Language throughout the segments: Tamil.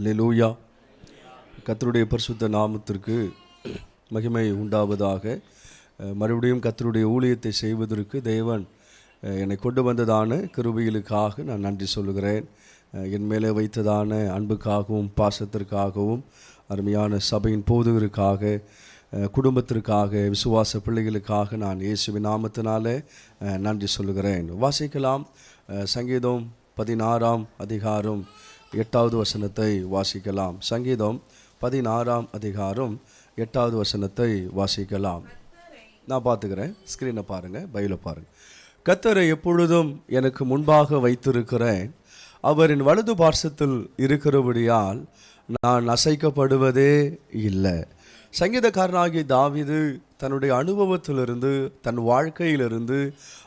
அல்லேலூயா. கர்த்தருடைய பரிசுத்த நாமத்திற்கு மகிமை உண்டாவதாக. மறுபடியும் கர்த்தருடைய ஊழியத்தை செய்வதற்கு தேவன் என்னை கொண்டு வந்ததான கிருபைகளுக்காக நான் நன்றி சொல்லுகிறேன். என் மேலே வைத்ததான அன்புக்காகவும் பாசத்திற்காகவும், அருமையான சபையின் போதகருக்காக, குடும்பத்திற்காக, விசுவாச பிள்ளைகளுக்காக நான் இயேசுவின் நாமத்தினாலே நன்றி சொல்லுகிறேன். வாசிக்கலாம். சங்கீதம் 16ஆம் அதிகாரம் 8வது வசனத்தை வாசிக்கலாம். சங்கீதம் 16ஆம் அதிகாரம் 8வது வசனத்தை வாசிக்கலாம். நான் பார்த்துக்கிறேன், ஸ்க்ரீனை பாருங்கள், பைபிளை பாருங்கள். கர்த்தரை எப்பொழுதும் எனக்கு முன்பாக வைத்திருக்கிறேன், அவரின் வலது பார்சத்தில் இருக்கிறபடியால் நான் அசைக்கப்படுவதே இல்லை. சங்கீதக்காரனாகிய தாவீது தன்னுடைய அனுபவத்திலிருந்து, தன் வாழ்க்கையிலிருந்து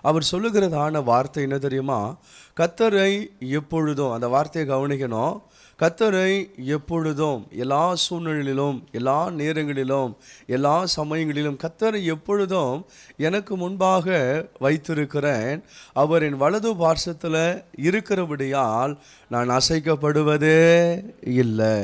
அவர் சொல்லுகிறதான வார்த்தை என்ன தெரியுமா? கர்த்தரை எப்பொழுதும், அந்த வார்த்தையை கவனிக்கணும். கர்த்தரை எப்பொழுதும், எல்லா சூழ்நிலையிலும், எல்லா நேரங்களிலும், எல்லா சமயங்களிலும் கர்த்தரை எப்பொழுதும் எனக்கு முன்பாக வைத்திருக்கிறேன், அவரின் வலது பார்சத்தில் இருக்கிறபடியால் நான் அசைக்கப்படுவதே இல்லை.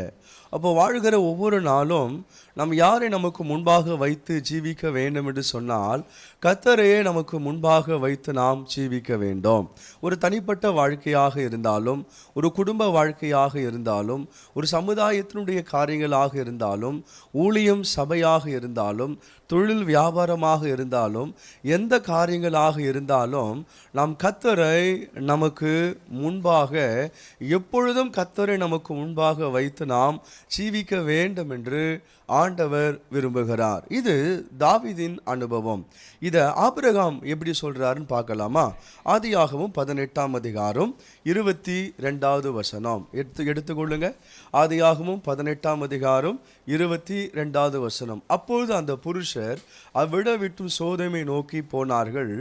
அப்போ வாழ்கிற ஒவ்வொரு நாளும் நாம் யாரை நமக்கு முன்பாக வைத்து ஜீவிக்க வேண்டும் என்று சொன்னால், கர்த்தரையே நமக்கு முன்பாக வைத்து நாம் ஜீவிக்க வேண்டும். ஒரு தனிப்பட்ட வாழ்க்கையாக இருந்தாலும், ஒரு குடும்ப வாழ்க்கையாக இருந்தாலும், ஒரு சமுதாயத்தினுடைய காரியங்களாக இருந்தாலும், ஊழியம் சபையாக இருந்தாலும், தொழில் வியாபாரமாக இருந்தாலும், எந்த காரியங்களாக இருந்தாலும் நாம் கர்த்தரை நமக்கு முன்பாக, எப்பொழுதும் கர்த்தரை நமக்கு முன்பாக வைத்து நாம் ஜீவிக்க வேண்டும் என்று ஆண்டவர் விரும்புகிறார். இது தாவீதின் அனுபவம். இதை ஆபிரகாம் எப்படி சொல்றாருன்னு பார்க்கலாமா? ஆதியாகமம் 18ஆம் அதிகாரம் 22வது வசனம் எடுத்துக்கொள்ளுங்க. ஆதியாகமம் 18ஆம் அதிகாரம் 22வது வசனம். அப்பொழுது அந்த புருஷர் அவ்விடம் விட்டு சோதோமை நோக்கி போனார்கள்.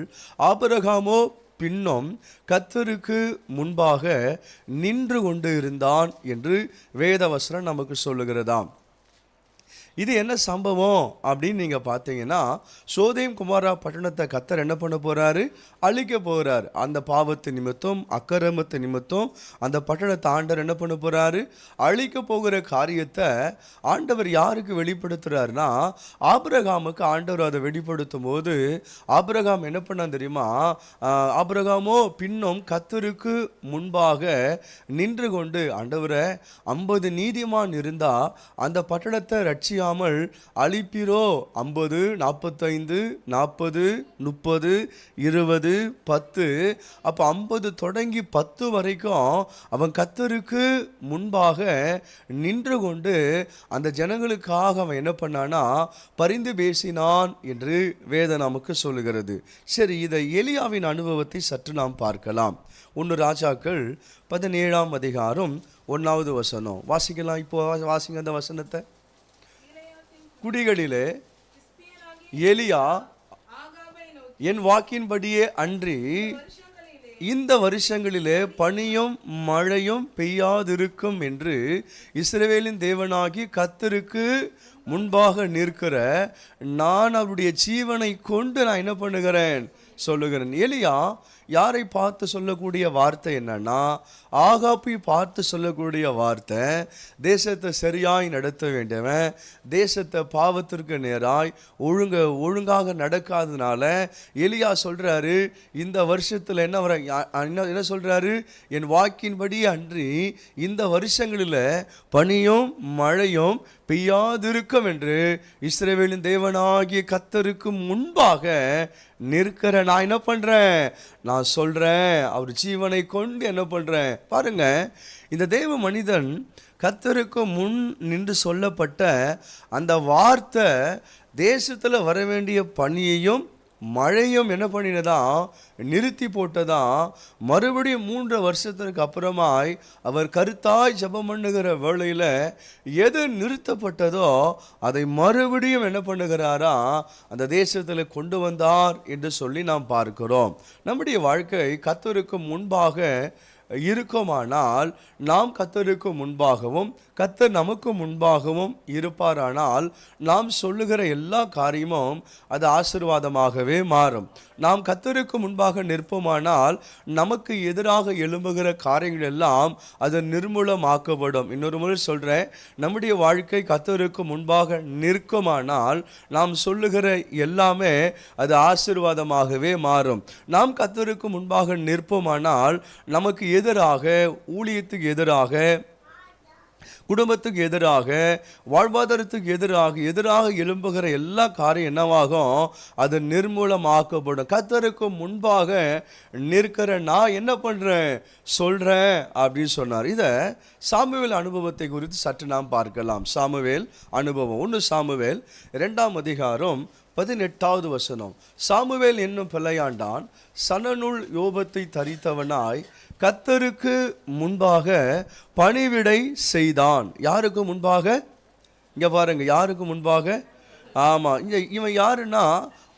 ஆபிரகாமோ பின்னும் கர்த்தருக்கு முன்பாக நின்று கொண்டு இருந்தான் என்று வேதவசனம் நமக்கு சொல்லுகிறதாம். இது என்ன சம்பவம் அப்படின்னு நீங்கள் பார்த்தீங்கன்னா, சோதோம் குமாரா பட்டணத்தை கர்த்தர் என்ன பண்ண போகிறாரு? அழிக்க போகிறார். அந்த பாவத்து நிமித்தம், அக்கிரமத்து நிமித்தம் அந்த பட்டணத்தை ஆண்டவர் என்ன பண்ண போகிறாரு? அழிக்க போகிற காரியத்தை ஆண்டவர் யாருக்கு வெளிப்படுத்துகிறாருன்னா, ஆபிரகாமுக்கு ஆண்டவர் அதை வெளிப்படுத்தும் போது ஆபிரகாம் என்ன பண்ணான் தெரியுமா? ஆபிரகாமோ பின்னும் கர்த்தருக்கு முன்பாக நின்று கொண்டு, ஆண்டவரை 50 நீதிமான் இருந்தால் அந்த பட்டணத்தை ரட்சி அழிப்பீரோ? 50, 45, 40, 30, 20, 10. அப்ப 50 தொடங்கி 10 வரைக்கும் அவன் கர்த்தருக்கு முன்பாக நின்று கொண்டு அந்த ஜனங்களுக்காக அவன் என்ன பண்ணானா? பரிந்து பேசினான் என்று வேதம் நமக்கு சொல்லுகிறது. சரி, இதை எலியாவின் அனுபவத்தை சற்று நாம் பார்க்கலாம். 1 ராஜாக்கள் 17ஆம் அதிகாரம் 1வது வசனம் வாசிக்கலாம். இப்போ வாசிங்க அந்த வசனத்தை. குடிகளிலே எலியா என் வாக்கின்படியே அன்றி இந்த வருஷங்களிலே பனியும் மழையும் பெய்யாதிருக்கும் என்று இஸ்ரவேலின் தேவனாகி கர்த்தருக்கு முன்பாக நிற்கிற நான் அவருடைய ஜீவனை கொண்டு நான் என்ன பண்ணுகிறேன் சொல்லுகிறேன். எலியா யாரை பார்த்து சொல்லக்கூடிய வார்த்தை என்னன்னா, ஆகாப்பை பார்த்து சொல்லக்கூடிய வார்த்தை, தேசத்தை சரியாய் நடத்த வேண்டியவன் தேசத்தை பாவத்திற்கு நேராய் ஒழுங்காக நடக்காதனால எலியா சொல்றாரு, இந்த வருஷத்துல என்ன சொல்றாரு? என் வாக்கின்படி அன்றி இந்த வருஷங்களில் பனியும் மழையும் பெய்யாதிருக்கும் என்று இஸ்ரவேலின் தேவனாகிய கர்த்தருக்கு முன்பாக நிற்கிற நான் என்ன பண்றேன்? நான் சொல்றேன், அவர் ஜீவனை கொண்டு என்ன பண்றேன் பாருங்க. இந்த தேவ மனிதன் கர்த்தருக்கு முன் நின்று சொல்லப்பட்ட அந்த வார்த்தை தேசத்துல வர வேண்டிய பனியையும் மழையும் என்ன பண்ணினதான்? நிறுத்தி போட்டதான். மறுபடியும் 3 வருஷத்திற்கு அப்புறமாய் அவர் கருத்தாய் ஜெபம் பண்ணுகிற வேளையில் எது நிறுத்தப்பட்டதோ அதை மறுபடியும் என்ன பண்ணுகிறாரா? அந்த தேசத்தில் கொண்டு வந்தார் என்று சொல்லி நாம் பார்க்கிறோம். நம்முடைய வாழ்க்கை கர்த்தருக்கு முன்பாக இருக்குமானால் நாம் கர்த்தருக்கு முன்பாகவும் கர்த்தர் நமக்கு முன்பாகவும் இருப்பாரானால் நாம் சொல்லுகிற எல்லா காரியமும் அது ஆசீர்வாதமாகவே மாறும். நாம் கர்த்தருக்கு முன்பாக நிற்போமானால் நமக்கு எதிராக எழும்புகிற காரியங்கள் எல்லாம் அது நிர்மூலமாக்கப்படும். இன்னொரு முறை சொல்கிறேன், நம்முடைய வாழ்க்கை கர்த்தருக்கு முன்பாக நிற்குமானால் நாம் சொல்லுகிற எல்லாமே அது ஆசீர்வாதமாகவே மாறும். நாம் கர்த்தருக்கு முன்பாக நிற்போமானால் நமக்கு எதிராக, ஊழியத்துக்கு எதிராக, குடும்பத்துக்கு எதிராக, வாழ்வாதாரத்துக்கு எதிராக எழும்புகிற எல்லா காரியம் என்னவாகும்? அது நிர்மூலமாக்கப்படும். கர்த்தருக்கு முன்பாக நிற்கிற நான் என்ன பண்ணுறேன், சொல்கிறேன் அப்படின்னு சொன்னார். இதை சாமுவேல் அனுபவத்தை குறித்து சற்று நாம் பார்க்கலாம். சாமுவேல் அனுபவம் 1 சாமுவேல் 2ஆம் அதிகாரம் 18வது வசனம். சாமுவேல் என்னும் பிள்ளையாண்டான் சணநூல் யோபத்தை தரித்தவனாய் கர்த்தருக்கு முன்பாக பணிவிடை செய்தான். யாருக்கு முன்பாக? இங்க பாருங்க, யாருக்கு முன்பாக? ஆமா, இவன் யாருன்னா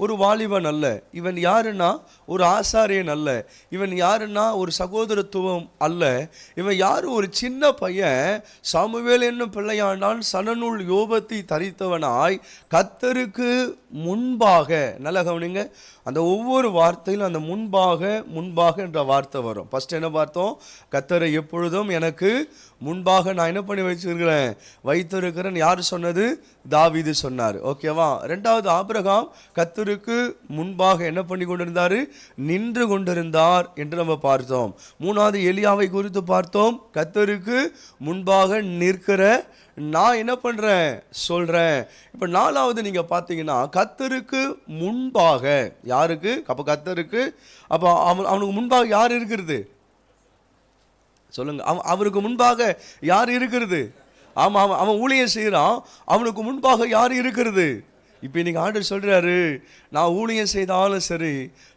ஒரு வாலிபன் அல்ல. இவன் யாருன்னா ஒரு ஆசாரியன் அல்ல. இவன் யாருன்னா ஒரு சகோதரத்துவம் அல்ல. இவன் யாரு? ஒரு சின்ன பையன். சாமுவேல் என்னும் பிள்ளையாண்டான் சணநூல் யோபத்தை தரித்தவனாய் கர்த்தருக்கு முன்பாக. நல்ல கவனிங்க, அந்த ஒவ்வொரு வார்த்தையிலும் அந்த முன்பாக என்ற வார்த்தை வரும். ஃபர்ஸ்ட் என்ன பார்த்தோம்? கர்த்தரை எப்பொழுதும் எனக்கு முன்பாக நான் என்ன பண்ணி வைத்திருக்கிறேன். யார் சொன்னது? தாவீது சொன்னார். ஓகேவா? 2வது ஆபிரகாம் கர்த்தருக்கு முன்பாக என்ன பண்ணி கொண்டிருந்தார்? நின்று கொண்டிருந்தார் என்று நம்ம பார்த்தோம். 3வது எலியாவை குறித்து பார்த்தோம். கர்த்தருக்கு முன்பாக நிற்கிற நான் என்ன பண்றேன், சொல்றேன். இப்ப 4வது நீங்க பார்த்தீங்கன்னா கர்த்தருக்கு முன்பாக. யாருக்கு? அப்ப கர்த்தருக்கு, அப்ப அவனுக்கு முன்பாக யார் இருக்கிறது? சொல்லுங்க. அவருக்கு முன்பாக யார் இருக்கிறது? ஆமா, அவன் ஊழியம் செய்யறான். அவனுக்கு முன்பாக யார் இருக்கிறது? இப்போ இன்னைக்கு ஆண்டவர் சொல்றாரு, நான் ஊழியம் செய்தாலும் சரி,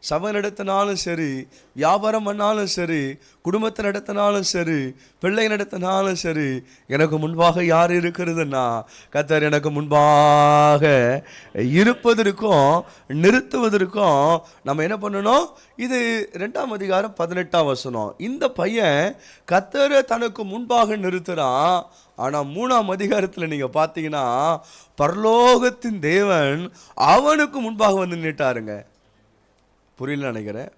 சபை நடத்தினாலும் சரி, வியாபாரம் பண்ணாலும் சரி, குடும்பத்தை நடத்தினாலும் சரி, பிள்ளை நடத்தினாலும் சரி, எனக்கு முன்பாக யார் இருக்கிறதுன்னா கர்த்தர் எனக்கு முன்பாக இருப்பதற்கும் நிறுத்துவதற்கும் நம்ம என்ன பண்ணணும்? இது 2ஆம் அதிகாரம் 18ஆம் வசனம். இந்த பையன் கர்த்தரை தனக்கு முன்பாக நிறுத்துறான். ஆனால் 3ஆம் அதிகாரத்தில் நீங்கள் பார்த்தீங்கன்னா பரலோகத்தின் தேவன் அவனுக்கு முன்பாக வந்து நின்னுட்டாருங்க. புரியல நினைக்கிறேன்.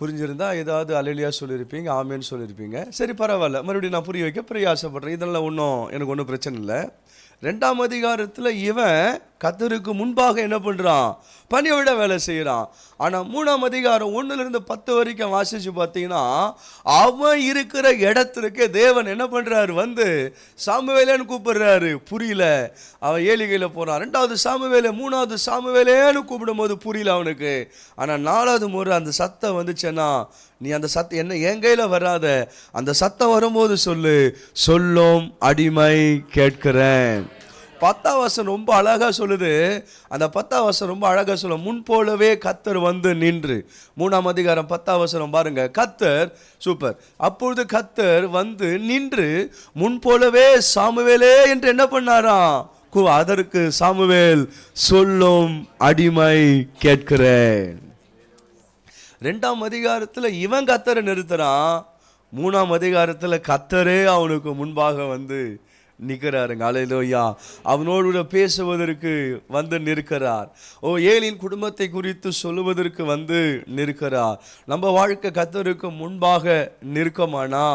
புரிஞ்சிருந்தா ஏதாவது அல்லேலூயா சொல்லியிருப்பீங்க, ஆமேன்னு சொல்லியிருப்பீங்க. சரி, பரவாயில்ல, மறுபடியும் நான் புரிய வைக்க பிரயாசப்படுறேன். இதெல்லாம் எனக்கு ஒன்றும் பிரச்சனை இல்லை. 2ஆம் அதிகாரத்தில் இவன் கர்த்தருக்கு முன்பாக என்ன பண்ணுறான்? பணிவிட வேலை செய்கிறான். ஆனால் 3ஆம் அதிகாரம் 1லிருந்து 10 வரைக்கும் வாசிச்சு பார்த்தீங்கன்னா அவன் இருக்கிற இடத்திற்கு தேவன் என்ன பண்ணுறாரு? வந்து சாமுவேலேன்னு கூப்பிடுறாரு. புரியல, அவன் ஏலிகையில் போகிறான். 2வது சாமுவேலே, 3வது சாமுவேலேன்னு கூப்பிடும் போது புரியல அவனுக்கு. ஆனால் 4வது முறை அந்த சத்தம் வந்துச்சுன்னா, நீ அந்த சத்தம் என்ன என் கையில் வராத, அந்த சத்தம் வரும்போது சொல்லும் அடிமை கேட்கிறேன். 10ஆம் வசனம் ரொம்ப அழகா சொல்லுது. அந்த 10ஆம் வசனம் ரொம்ப அழகா சொல்ல, முன் போலவே கர்த்தர் வந்து நின்று. 3ஆம் அதிகாரம் 10ஆம் வசனம் பாருங்க. கர்த்தர், சூப்பர். அப்பொழுது கர்த்தர் வந்து நின்று முன் போலவே சாமுவேலே என்று என்ன பண்ணாராம்? அதற்கு சாமுவேல் சொல்லும் அடிமை கேட்கிறேன். 2ஆம் அதிகாரத்தில் இவன் கர்த்தரை நிறுத்துறான். 3ஆம் அதிகாரத்தில் கர்த்தரே அவனுக்கு முன்பாக வந்து நிற்கிறாருங்க. அல்லேலூயா. அவனோடு பேசுவதற்கு வந்து நிற்கிறார். ஏலியின் குடும்பத்தை குறித்து சொல்லுவதற்கு வந்து நிற்கிறார். நம்ம வாழ்க்கை கர்த்தருக்கு முன்பாக நிற்குமானா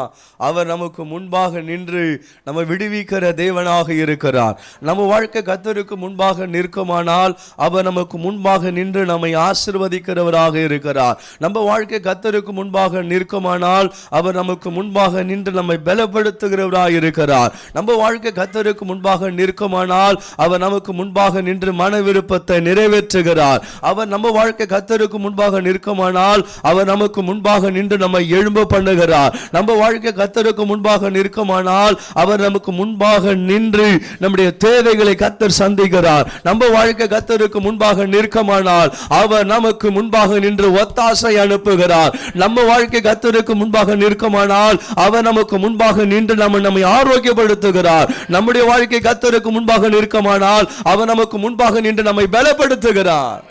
அவர் நமக்கு முன்பாக நின்று நம்ம விடுவிக்கிற தேவனாக இருக்கிறார். நம்ம வாழ்க்கை கர்த்தருக்கு முன்பாக நிற்குமானால் அவர் நமக்கு முன்பாக நின்று நம்மை ஆசீர்வதிக்கிறவராக இருக்கிறார். நம்ம வாழ்க்கை கர்த்தருக்கு முன்பாக நிற்குமானால் அவர் நமக்கு முன்பாக நின்று நம்மை பலப்படுத்துகிறவராக இருக்கிறார். நம்ம வாழ்க்கை கர்த்தருக்கு முன்பாக நிற்குமானால் அவர் நமக்கு முன்பாக நின்று மன விருப்பத்தை நிறைவேற்றுகிறார். அவர் நம்ம வாழ்க்கை கர்த்தருக்கு முன்பாக நிற்குமானால் அவர் நமக்கு முன்பாக நின்று நம்மை எழும்ப பண்ணுகிறார். நம்ம வாழ்க்கை கர்த்தருக்கு முன்பாக நிற்குமானால் அவர் நமக்கு முன்பாக நின்று நம்முடைய தேவைகளை கர்த்தர் சந்திக்கிறார். நம்ம வாழ்க்கை கர்த்தருக்கு முன்பாக நிற்குமானால் அவர் நமக்கு முன்பாக நின்று ஒத்தாசை அனுப்புகிறார். நம்ம வாழ்க்கை கர்த்தருக்கு முன்பாக நிற்குமானால் அவர் நமக்கு முன்பாக நின்று நம்மை ஆரோக்கியப்படுத்துகிறார். நம்முடைய வாழ்க்கை கர்த்தருக்கு முன்பாக நிற்குமானால் அவர் நமக்கு முன்பாக நின்று நம்மை பலப்படுத்துகிறார்.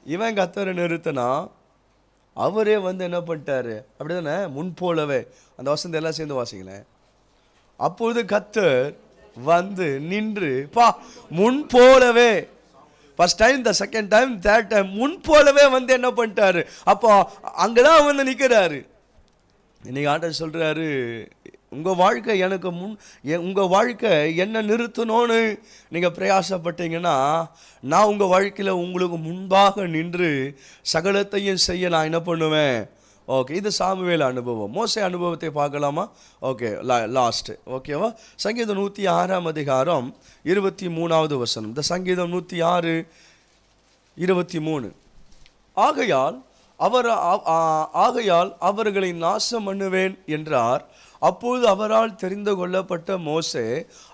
இவன் கர்த்தரை நிறுத்தினா அவரே வந்து என்ன பண்ணிட்டாரு, அப்படிதானே? முன் போலவே. அந்த வசனத்தை எல்லாம் சேர்ந்து வாசிங்களேன். அப்பொழுது கர்த்தர் வந்து நின்று முன் போலவே, first time, the second time, third time, முன் போலவே வந்து என்ன பண்ணிட்டாரு. அப்போ அங்கதான் வந்து நிற்கிறாரு. இன்னைக்கு ஆண்டவர் சொல்றாரு, உங்கள் வாழ்க்கை எனக்கு உங்கள் வாழ்க்கை என்ன நிறுத்தணும்னு நீங்கள் பிரயாசப்பட்டீங்கன்னா, நான் உங்கள் வாழ்க்கையில் உங்களுக்கு முன்பாக நின்று சகலத்தையும் செய்ய நான் என்ன பண்ணுவேன். ஓகே, இது சாமுவேல் அனுபவம். மோசே அனுபவத்தை பார்க்கலாமா? Okay, last. ஓகேவா? சங்கீதம் 106 வசனம். இந்த சங்கீதம் 106:23. ஆகையால் அவர்களை நாசம் பண்ணுவேன் என்றார். அப்போது அவரால் தெரிந்து கொள்ளப்பட்ட மோசே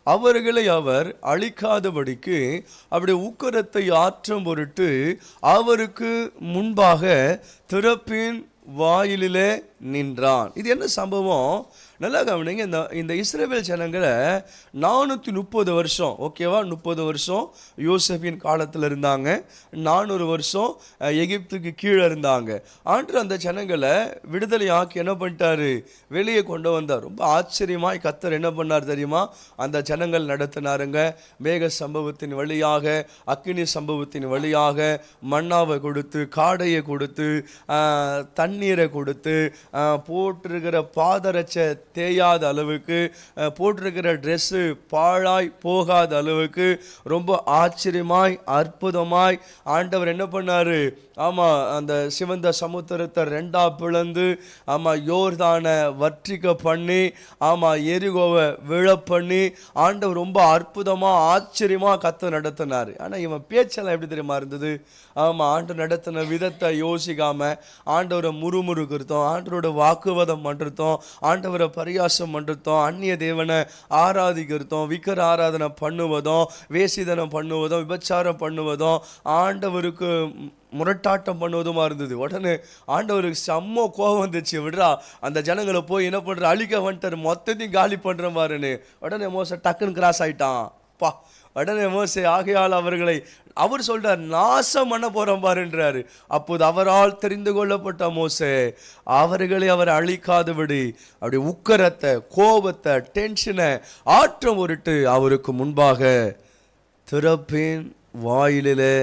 அவர்களை அவர் அழிக்காதபடிக்கு அப்படி உக்கிரத்தை ஆற்றும் பொருட்டு அவருக்கு முன்பாக திறப்பின் வாயிலே நின்றான். இது என்ன சம்பவம்? நல்லா கவனிங்க. இந்த இஸ்ரவேல் ஜனங்களை 430 வருஷம், ஓகேவா, 30 வருஷம் யோசேப்பின் காலத்தில் இருந்தாங்க, 400 வருஷம் எகிப்துக்கு கீழே இருந்தாங்க. ஆண்டு அந்த ஜனங்களை விடுதலை ஆக்கி என்ன பண்ணிட்டாரு, வெளியே கொண்டு வந்தார். ரொம்ப ஆச்சரியமாய் கர்த்தர் என்ன பண்ணார் தெரியுமா? அந்த ஜனங்கள் நடத்தினாருங்க. மேக சம்பவத்தின் வழியாக, அக்கினி சம்பவத்தின் வழியாக மன்னாவை கொடுத்து, காடையை கொடுத்து, தண்ணீரை கொடுத்து, போட்டிருக்கிற பாதரட்ச தேயாத அளவுக்கு, போட்டிருக்கிற ட்ரெஸ்ஸு பாழாய் போகாத அளவுக்கு ரொம்ப ஆச்சரியமாய் அற்புதமாய் ஆண்டவர் என்ன பண்ணாரு. ஆமாம், அந்த சிவந்த சமுத்திரத்தை 2ஆ பிளந்து, ஆமாம், யோர்தானை வற்றிக்க பண்ணி, ஆமாம், எரிகோவை விழ பண்ணி ஆண்டவர் ரொம்ப அற்புதமாக ஆச்சரியமாக கர்த்தர் நடத்தினார். ஆனால் இவன் பேச்செல்லாம் எப்படி தெரியுமா இருந்தது? ஆமாம், ஆண்டவர் நடத்தின விதத்தை யோசிக்காமல் ஆண்டவரை முறுமுறுக்கிறதும், ஆண்டவரோட வாக்குவாதம் பண்ணுறதும், ஆண்டவரை பரியாசம் பண்ணுறதும், அந்நிய தேவனை ஆராதிக்கிறதும், விக்கிர ஆராதனை பண்ணுவதும், வேசிதனம் பண்ணுவதும், விபச்சாரம் பண்ணுவதும், ஆண்டவருக்கு முரட்டாட்டம் பண்ணுவதுமா இருந்தது. உடனே ஆண்டவருக்கு செம்ம கோபம் வந்துச்சு. விடுறா, அந்த ஜனங்களை போய் என்ன பண்ணுற, அழிக்க வந்துட்டார், மொத்தத்தையும் காலி பண்ணுற பாருன்னு. உடனே மோசே டக்குன்னு கிராஸ் ஆகிட்டான். உடனே மோசே ஆகையால் அவர்களை அவர் சொல்றார், நாசம் பண்ண போறோம் பாருன்றாரு. அப்போது அவரால் தெரிந்து கொள்ளப்பட்ட மோசே அவர்களை அவர் அழிக்காதபடி அப்படி உக்கரத்தை, கோபத்தை, டென்ஷனை ஆற்றம் பொருட்டு அவருக்கு முன்பாக திறப்பின் வாயிலே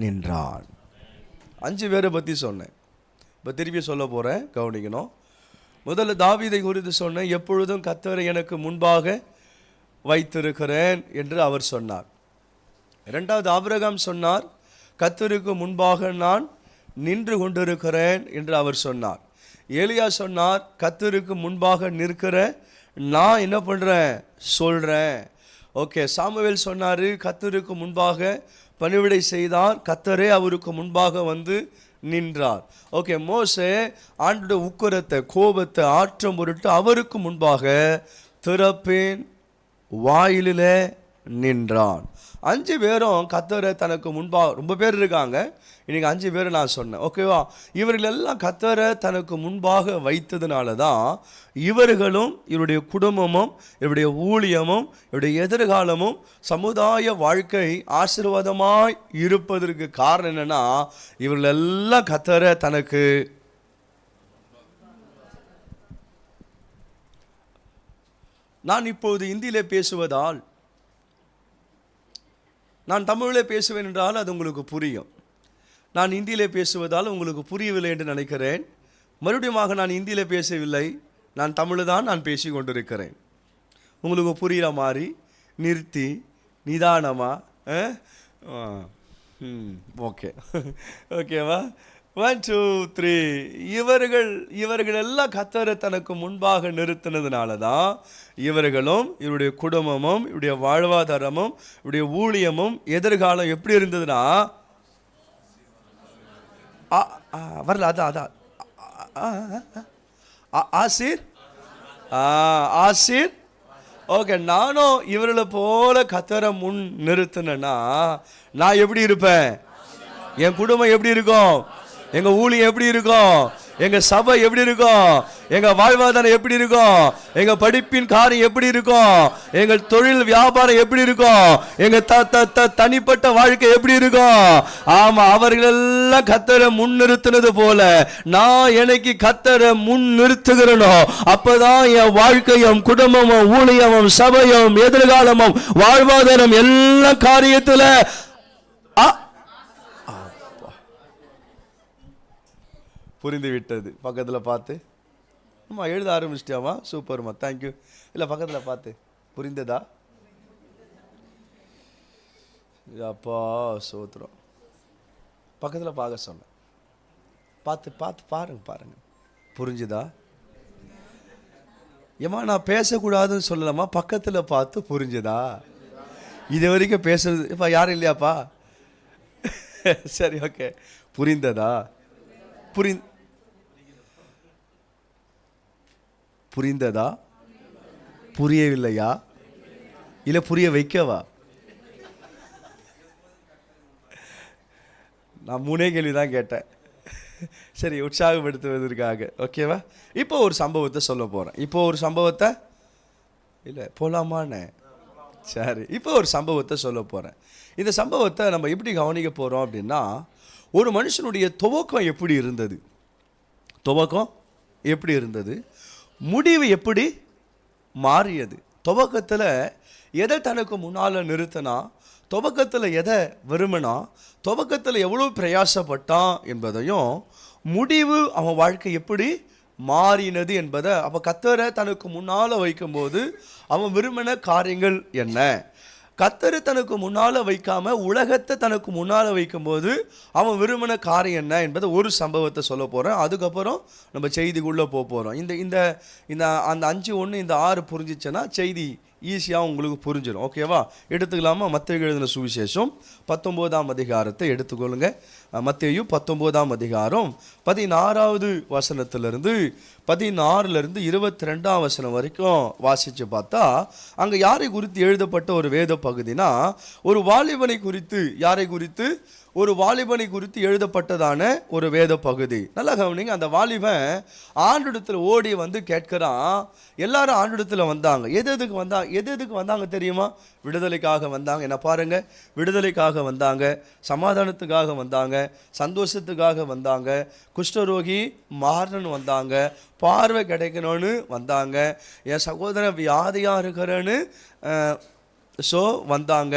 நின்றான். 5 பேரை பற்றி சொன்னேன். இப்போ திருப்பி சொல்ல போகிறேன், கவனிக்கணும். முதல்ல தாவீதை குறித்து சொன்னேன். எப்பொழுதும் கர்த்தரை எனக்கு முன்பாக வைத்திருக்கிறேன் என்று அவர் சொன்னார். 2வது ஆபிரகாம் சொன்னார், கர்த்தருக்கு முன்பாக நான் நின்று கொண்டிருக்கிறேன் என்று அவர் சொன்னார். ஏலியா சொன்னார், கர்த்தருக்கு முன்பாக நிற்கிற நான் என்ன பண்ணுறேன், சொல்கிறேன். ஓகே, சாமுவேல் சொன்னார், கர்த்தருக்கு முன்பாக பணிவிடை செய்தார், கர்த்தரே அவருக்கு முன்பாக வந்து நின்றார். ஓகே, மோசே ஆண்டோட உக்கிரத்தை, கோபத்தை ஆற்றம் பொருட்டு அவருக்கு முன்பாக திறப்பின் வாயிலே நின்றான். 5 பேரும் கர்த்தரை தனக்கு முன்பாக, ரொம்ப பேர் இருக்காங்க, இன்னைக்கு 5 பேரை நான் சொன்னேன். ஓகேவா? இவர்கள் எல்லாம் கர்த்தரை தனக்கு முன்பாக வைத்ததுனால தான் இவர்களும், இவருடைய குடும்பமும், இவருடைய ஊழியமும், இவருடைய எதிர்காலமும், சமுதாய வாழ்க்கை ஆசீர்வாதமாய் இருப்பதற்கு காரணம் என்னன்னா, இவர்கள் எல்லாம் கர்த்தரை தனக்கு. நான் இப்போது இந்தியிலே பேசுவதால், நான் தமிழிலே பேசுவேன் என்றால் அது உங்களுக்கு புரியும். நான் இந்தியிலே பேசுவதால் உங்களுக்கு புரியவில்லை என்று நினைக்கிறேன். மறுபடியும் நான் இந்தியிலே பேசவில்லை, நான் தமிழ் தான் நான் பேசி கொண்டிருக்கிறேன். உங்களுக்கு புரிகிற மாதிரி நிறுத்தி நிதானமாக. ஓகே, ஓகேவா? 1 2 3. இவர்கள் எல்லாம் கர்த்தரை தனக்கு முன்பாக நிறுத்தினதுனால தான் இவர்களும், இவருடைய குடும்பமும், இவருடைய வாழ்வாதாரமும், இவருடைய ஊழியமும், எதிர்காலம் எப்படி இருந்ததுன்னா, வரல, அதான் ஆசீர். ஆசீர். ஓகே, நானும் இவர்களை போல கர்த்தரை முன் நிறுத்தினா நான் எப்படி இருப்பேன், என் குடும்பம் எப்படி இருக்கும், எங்க ஊழியம் எப்படி இருக்கும், எங்க சபை எப்படி இருக்கும், எங்க வாழ்வாதாரம் எப்படி இருக்கும், எங்க படிப்பின் காரியம் எப்படி இருக்கும், எங்கள் தொழில் வியாபாரம் எப்படி இருக்கும், எங்க தனிப்பட்ட வாழ்க்கை எப்படி இருக்கும். ஆமா, அவர்கள் எல்லாம் கர்த்தரை முன்னிறுத்தினது போல நான் எனக்கு கர்த்தரை முன் நிறுத்துகிறனோ அப்பதான் என் வாழ்க்கையும் குடும்பமும் ஊழியமும் சபையும் எதிர்காலமும் வாழ்வாதாரம் எல்லா காரியத்துல புரிந்து விட்டது. பக்கத்தில் பார்த்து அம்மா எழுத ஆரம்பிச்சிட்டியாமா, சூப்பர்மா, தேங்க்யூ. இல்லை பக்கத்தில் பார்த்து புரிந்ததா? அப்பா சோத்திரம். பக்கத்தில் பார்க்க சொன்னேன், பார்த்து பார்த்து பாருங்க புரிஞ்சுதா? ஏமா நான் பேசக்கூடாதுன்னு சொல்லலாமா, பக்கத்தில் பார்த்து புரிஞ்சுதா? இது வரைக்கும் பேசுறது இப்போ யாரும் இல்லையாப்பா? சரி, ஓகே, புரிந்ததா? புரிந்ததா? புரியவில்லையா? இல்லை புரிய வைக்கவா? நான் 3 கேள்வி தான் கேட்டேன். சரி, உற்சாகப்படுத்துவதற்காக. ஓகேவா? இப்போ ஒரு சம்பவத்தை சொல்ல போகிறேன். இப்போ ஒரு சம்பவத்தை இல்லை போகலாமான்னு. சரி, இப்போ ஒரு சம்பவத்தை சொல்ல போகிறேன். இந்த சம்பவத்தை நம்ம எப்படி கவனிக்க போகிறோம் அப்படின்னா, ஒரு மனுஷனுடைய துவக்கம் எப்படி இருந்தது, முடிவு எப்படி மாறியது. துவக்கத்தில் எதை தனக்கு முன்னால் நிறுத்தினா, துவக்கத்தில் எதை விரும்பினா, துவக்கத்தில் எவ்வளோ பிரயாசப்பட்டான் என்பதையும், முடிவு அவன் வாழ்க்கை எப்படி மாறினது என்பதை அப்போ கர்த்தரை தனக்கு முன்னால் வைக்கும்போது அவன் விரும்பின காரியங்கள் என்ன, கர்த்தரை தனக்கு முன்னால் வைக்காம உலகத்தை தனக்கு முன்னால் வைக்கும்போது அவன் விரும்பின காரியம் என்ன என்பதை ஒரு சம்பவத்தை சொல்ல போகிறேன். அதுக்கப்புறம் நம்ம செய்திக்குள்ளே போகிறோம். இந்த இந்த இந்த அந்த 5:1 இந்த 6 புரிஞ்சிச்சுன்னா செய்தி ஈஸியாக உங்களுக்கு புரிஞ்சிடும். ஓகேவா? எடுத்துக்கலாமா? மத்தேயு எழுதின சுவிசேஷம் 19ஆம் அதிகாரத்தை எடுத்துக்கொள்ளுங்க. மத்தேயு 19ஆம் அதிகாரம் 16வது வசனத்திலிருந்து 16லிருந்து 22ஆம் வசனம் வரைக்கும் வாசித்து பார்த்தா, அங்கே யாரை குறித்து எழுதப்பட்ட ஒரு வேத பகுதினா, ஒரு வாலிபனை குறித்து, யாரை குறித்து? ஒரு வாலிபனை குறித்து எழுதப்பட்டதான ஒரு வேத பகுதி. நல்லா கவனிங்க. அந்த வாலிபன் ஆண்டிடத்தில் ஓடி வந்து கேட்கிறான். எல்லாரும் ஆண்டிடத்தில் வந்தாங்க. எதுக்கு வந்தாங்க தெரியுமா? விடுதலைக்காக வந்தாங்க. என்ன பாருங்க, விடுதலைக்காக வந்தாங்க, சமாதானத்துக்காக வந்தாங்க, சந்தோஷத்துக்காக வந்தாங்க, குஷ்டரோகி மாறணும்னு வந்தாங்க, பார்வை கிடைக்கணும்னு வந்தாங்க, என் சகோதரன் வியாதியாக இருக்கிறேன்னு வந்தாங்க,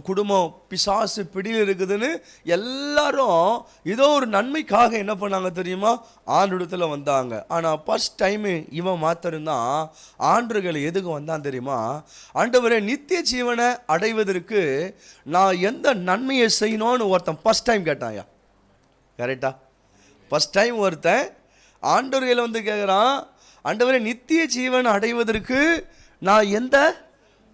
குடும்பம் பிசாசு பிடியில் இருக்குதுன்னு எல்லாரும் ஏதோ ஒரு நன்மைக்காக என்ன பண்ணாங்க தெரியுமா? ஆண்டவரிடத்துல வந்தாங்க. ஆனால் ஃபர்ஸ்ட் டைமு இவன் மாத்திரம்தான் ஆண்டவர்கள் எதுக்கு வந்தான் தெரியுமா? ஆண்டவரே, நித்திய ஜீவனை அடைவதற்கு நான் எந்த நன்மையை செய்யணும்னு ஒருத்தன் ஃபர்ஸ்ட் டைம் கேட்டான்யா. கரெக்டா? ஃபர்ஸ்ட் டைம் ஒருத்தன் ஆண்டவர்களை வந்து கேட்குறான், ஆண்டவரே நித்திய ஜீவனை அடைவதற்கு நான் எந்த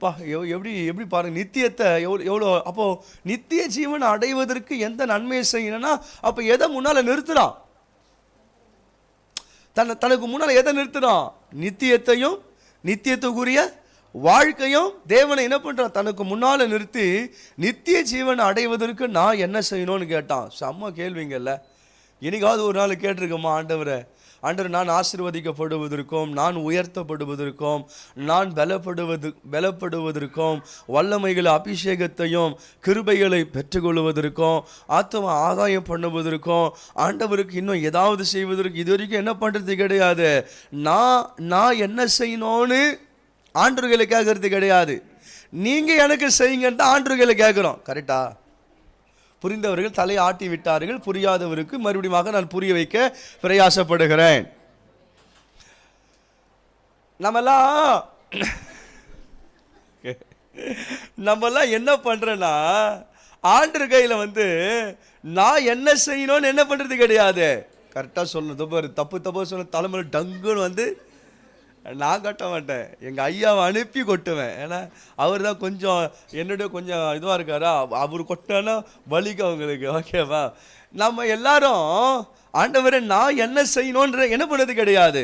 எப்படி பாருங்க, நித்தியத்தை எவ்வளோ. அப்போ நித்திய ஜீவனை அடைவதற்கு எந்த நன்மையை செய்யணும்னா, அப்போ எதை முன்னால் நிறுத்துறான்? தனக்கு முன்னால் எதை நிறுத்துறான்? நித்தியத்தையும் நித்தியத்துக்குரிய வாழ்க்கையும் தேவனை என்ன பண்ணுறான்? தனக்கு முன்னால் நிறுத்தி நித்திய ஜீவனை அடைவதற்கு நான் என்ன செய்யணும்னு கேட்டான். செம்ம கேள்விங்கல்ல. என்னைக்காவது ஒரு நாள் கேட்டிருக்கோமா, ஆண்டவரை, நான் ஆசீர்வதிக்கப்படுவதற்கும், நான் உயர்த்தப்படுவதற்கும், நான் பலப்படுவதற்கும், வல்லமைகளை அபிஷேகத்தையும் கிருபைகளை பெற்றுக்கொள்வதற்கும், ஆத்ம ஆதாயம் பண்ணுவதற்கும், ஆண்டவருக்கு இன்னும் ஏதாவது செய்வதற்கு இது வரைக்கும் என்ன பண்ணுறது கிடையாது. நான் என்ன செய்யணும்னு ஆண்டவர்களை கேட்கறது கிடையாது. நீங்கள் எனக்கு செய்யுங்கன்னு தான் ஆண்டவர்களை கேட்குறோம். கரெக்டா? புரிந்தவர்கள் தலை ஆட்டி விட்டார்கள், புரியாதவருக்கு மறுபடியும் நான் புரிய வைக்க பிரயாசப்படுகிறேன். நம்மெல்லாம் என்ன பண்றேன்னா, ஆண்டவர் கையில வந்து நான் என்ன செய்யணும்னு என்ன பண்றது கிடையாது. கரெக்டா சொல்லணும். தப்பு சொல்ல தலைமையில் டங்குன்னு வந்து நான் கட்ட மாட்டேன், எங்கள் ஐயாவை அனுப்பி கொட்டுவேன். ஏன்னா அவர் தான் கொஞ்சம் என்னுடைய கொஞ்சம் இதுவாக இருக்காரா, அவர் கொட்டானா வலிக்கு அவங்களுக்கு. ஓகேவா? நம்ம எல்லாரும் ஆண்டவரை நான் என்ன செய்யணுன்ற என்ன பண்ணது கிடையாது.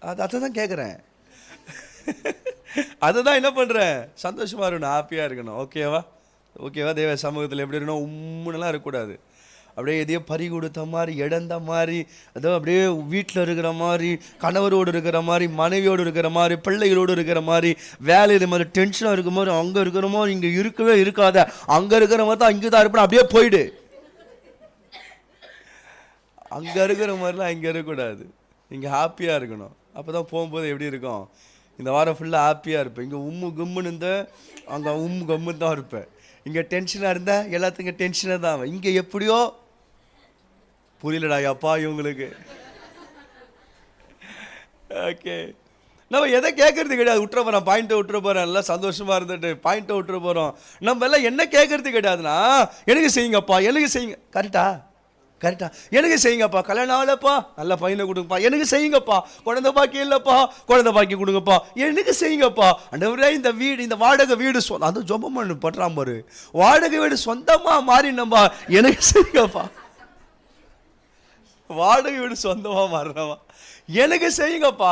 அதை தான் கேட்குறேன், அதை தான் என்ன பண்ணுறேன், சந்தோஷமாக இருக்கணும், ஹாப்பியாக இருக்கணும். ஓகேவா? தேவ சமூகத்தில் எப்படி இருக்கணும், உம்முன்னெல்லாம் இருக்கக்கூடாது. அப்படியே எதையோ பறி கொடுத்த மாதிரி, இழந்த மாதிரி, அதோ அப்படியே வீட்டில் இருக்கிற மாதிரி, கணவரோடு இருக்கிற மாதிரி, மனைவியோடு இருக்கிற மாதிரி, பிள்ளைகளோடு இருக்கிற மாதிரி, வேலையில் மாதிரி டென்ஷனாக இருக்கிற மாதிரி, அங்கே இருக்கிற மாதிரி இங்கே இருக்கவே இருக்காத, அங்கே இருக்கிற மாதிரி தான் இங்கே தான் இருப்பேன், அப்படியே போயிடு. அங்கே இருக்கிற மாதிரிலாம் இங்கே இருக்கக்கூடாது, இங்கே ஹாப்பியாக இருக்கணும். அப்போ தான் போகும்போது எப்படி இருக்கும், இந்த வாரம் ஃபுல்லாக ஹாப்பியாக இருப்பேன். இங்கே கும்முன்னு இருந்தால் அங்கே கம்முன்னு தான் இருப்பேன். இங்கே டென்ஷனாக இருந்தால் எல்லாத்துக்கும் டென்ஷனாக தான். இங்கே எப்படியோ புரியலடா அப்பா இவங்களுக்கு. ஓகே, நம்ம எதை கேட்கறது கிடையாது, விட்டுற போகிறோம், பாயிண்ட்டை விட்டுற போகிறோம், எல்லாம் சந்தோஷமாக இருந்துட்டு பாயிண்ட்டை விட்டுற போகிறோம். நம்ம எல்லாம் என்ன கேட்கறது கிடையாதுன்னா, எனக்கு செய்யுங்கப்பா, எனக்கு செய்யுங்க. கரெக்டா கரெக்டா, எனக்கு செய்யுங்கப்பா, கல்யாணம் ஆகலப்பா, நல்ல பையனை கொடுங்கப்பா, எனக்கு செய்யுங்கப்பா, குழந்தை பாக்கி இல்லைப்பா, குழந்தை பாக்கி கொடுங்கப்பா, எனக்கு செய்யுங்கப்பா. ஆண்டவரே இந்த வீடு, இந்த வாடகை வீடு அந்த ஜெபம் பண்ணு பண்றான் பாரு, வாடகை வீடு சொந்தமா மாறினப்பா, எனக்கு செய்யுங்கப்பா. வாடகை வீடு சொந்தமா மாறினவா, எனக்கு செய்யுங்கப்பா.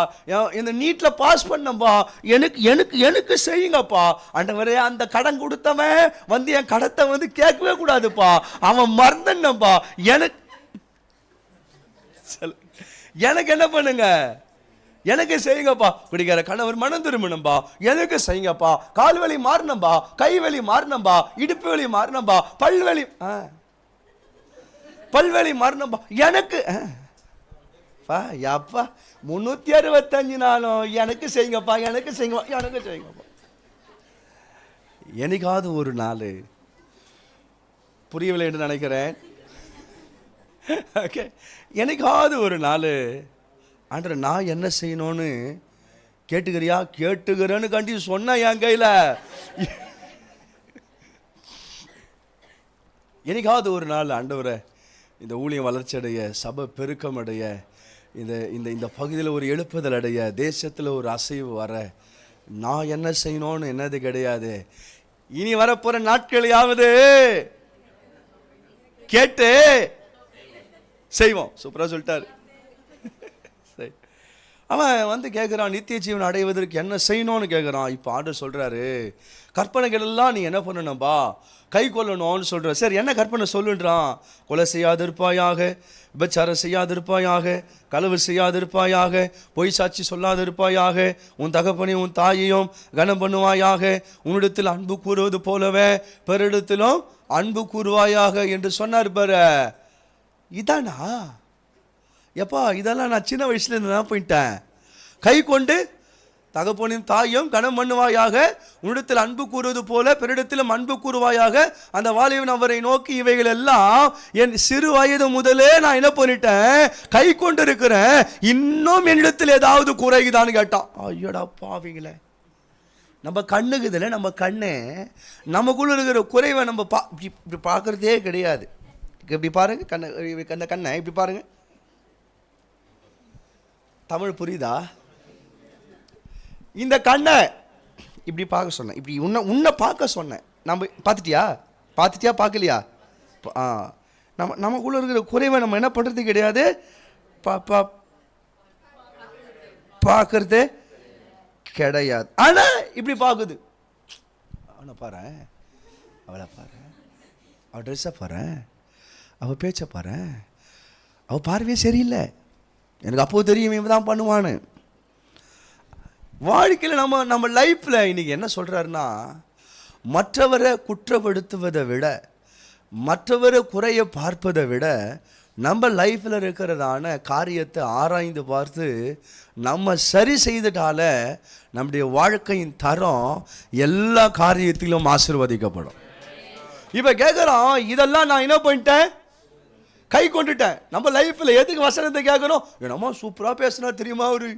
இந்த நீட்ல பாஸ் பண்ணப்பா, எனக்கு எனக்கு எனக்கு செய்யுங்கப்பா. ஆண்டவரே அந்த கடன் கொடுத்தவன் வந்து என் கடத்தை வந்து கேட்கவே கூடாதுப்பா, அவன் மறந்தப்பா. எனக்கு என்ன பண்ணுங்க, எனக்கு செய்யுங்கப்பா. குடிக்கிற கணவர் மனம் திரும்பணும்பா, எனக்கு செய்யுங்கப்பா. கால் வலி மாறணும்பா, கை வலி மாறணும்பா, இடுப்பு வலி மாறணும்பா, பல்வலி மாறணும்பா, எனக்கு அப்பா 365 நாளும் எனக்கு செய்யுங்கப்பா, எனக்கு செய்யுங்கப்பா, எனக்கு செய்யுங்கப்பா. என்னைக்காவது ஒரு நாள், புரியவில்லை என்று நினைக்கிறேன். ஓகே, என்னைக்காவது ஒரு நாள் ஆண்டவரே நான் என்ன செய்யணும்னு கேட்டுக்கிறியா, கேட்டுக்கிறேன்னு கண்டி சொன்ன என் கையில். என்னைக்காவது ஒரு நாள் ஆண்டவரே இந்த ஊழியம் வளர்ச்சி அடைய, சபை பெருக்கம் அடைய, இந்த இந்த இந்த பகுதியில் ஒரு எழுப்புதல் அடைய, தேசத்தில் ஒரு அசைவு வர நான் என்ன செய்யணும்னு என்னது கிடையாது. இனி வரப்போற நாட்களையாவது கேட்டு செய்வோம். சூப்பரா சொல்லிட்டாரு. அவன் வந்து கேட்குறான், நித்திய ஜீவன் அடைவதற்கு என்ன செய்யணும்னு கேட்குறான். இப்போ ஆண்டவர் சொல்கிறாரு, கற்பனைகள் எல்லாம் நீ என்ன பண்ணணும்பா, கை கொள்ளணும்னு சொல்கிற. சரி, என்ன கற்பனை சொல்லுன்றான். கொலை செய்யாதிருப்பாயாக, விபச்சாரம் செய்யாதிருப்பாயாக, களவு செய்யாதிருப்பாயாக, பொய் சாட்சி சொல்லாதிருப்பாயாக, உன் தகப்பனையும் உன் தாயையும் கனம் பண்ணுவாயாக, உன்னிடத்தில் அன்பு கூறுவது போலவே பிறரிடத்திலும் அன்பு கூறுவாயாக என்று சொன்னார் பாரு. இதானா எப்பா, இதெல்லாம் நான் சின்ன வயசுல இருந்து நான் போயிட்டேன். கை கொண்டு தகப்பனின் தாயும் கனம் பண்ணுவாயாக, உன்னிடத்தில் அன்பு கூறுவது போல பிறரிடத்திலும் அன்பு கூறுவாயாக, அந்த வாலிபன் அவரை நோக்கி இவைகள் எல்லாம் என் சிறு வயது முதலே நான் என்ன பண்ணிட்டேன், கை கொண்டு இருக்கிறேன், இன்னும் என்னிடத்தில் ஏதாவது குறைகுதான்னு கேட்டான். ஐயோடா பாவிங்களே, நம்ம கண்ணுக்குதுல, நம்ம கண்ணு நமக்குள்ள இருக்கிற குறைவை நம்ம இப்படி பார்க்கறதே கிடையாது. இப்படி பாருங்க கண்ணை, அந்த கண்ணை இப்படி பாருங்க. தமிழ் புரியுதா? இந்த கண்ணை இப்படி பார்க்க சொன்னேன், இப்படி உன்னை பார்க்க சொன்னேன். நம்ம பார்த்துட்டியா பார்க்கலையா? நமக்குள்ள இருக்கிற குறைவை நம்ம என்ன பண்ணுறது கிடையாது, பார்க்கறது கிடையாது. ஆனால் இப்படி பார்க்குது. அவனை பாரு, அவளை பாரு, அவள் ட்ரெஸ்ஸை பாரு, அவள் பேச்சை பாரு, அவள் பார்வையே சரியில்லை. எனக்கு அப்போது தெரியும் இவன் தான் பண்ணுவான்னு. வாழ்க்கையில் நம்ம லைஃப்பில் இன்றைக்கி என்ன சொல்கிறாருன்னா, மற்றவரை குற்றப்படுத்துவதை விட, மற்றவரை குறைய பார்ப்பதை விட, நம்ம லைஃப்பில் இருக்கிறதான காரியத்தை ஆராய்ந்து பார்த்து நம்ம சரி செய்துட்டால நம்முடைய வாழ்க்கையின் தரம் எல்லா காரியத்திலும் ஆசீர்வதிக்கப்படும். இப்போ கேட்குறோம், இதெல்லாம் நான் என்ன பண்ணிட்டேன், கை கொண்டுட்டேன். நம்ம லைஃப்பில் எதுக்கு வசனத்தை கேட்கணும்? என்னம்மா சூப்பராக பேசினார் தெரியுமா, அவரு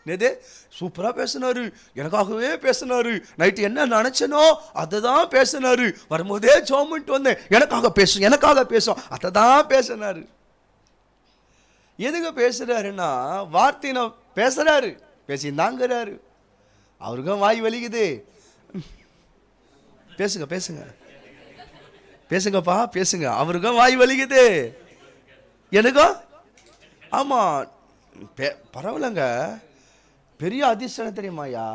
நேது சூப்பராக பேசினாரு, எனக்காகவே பேசினாரு, நைட்டு என்ன நினச்சனோ அதை தான் பேசினாரு, வரும்போதே ஜோமிட்டு வந்தேன், எனக்காக பேசும் அதை தான் பேசினாரு. எதுக்கு பேசுகிறாருன்னா, வார்த்தையை பேசுகிறாரு, பேசிந்தாங்கிறாரு, அவருக்கும் வாய் வலிக்குது. பேசுங்கப்பா பேசுங்க, அவருக்கும் வாய் வலிக்குது, எனக்கும். ஆமாம், பரவாயில்லைங்க. பெரிய அதிர்ஷ்டம் தெரியுமாயா,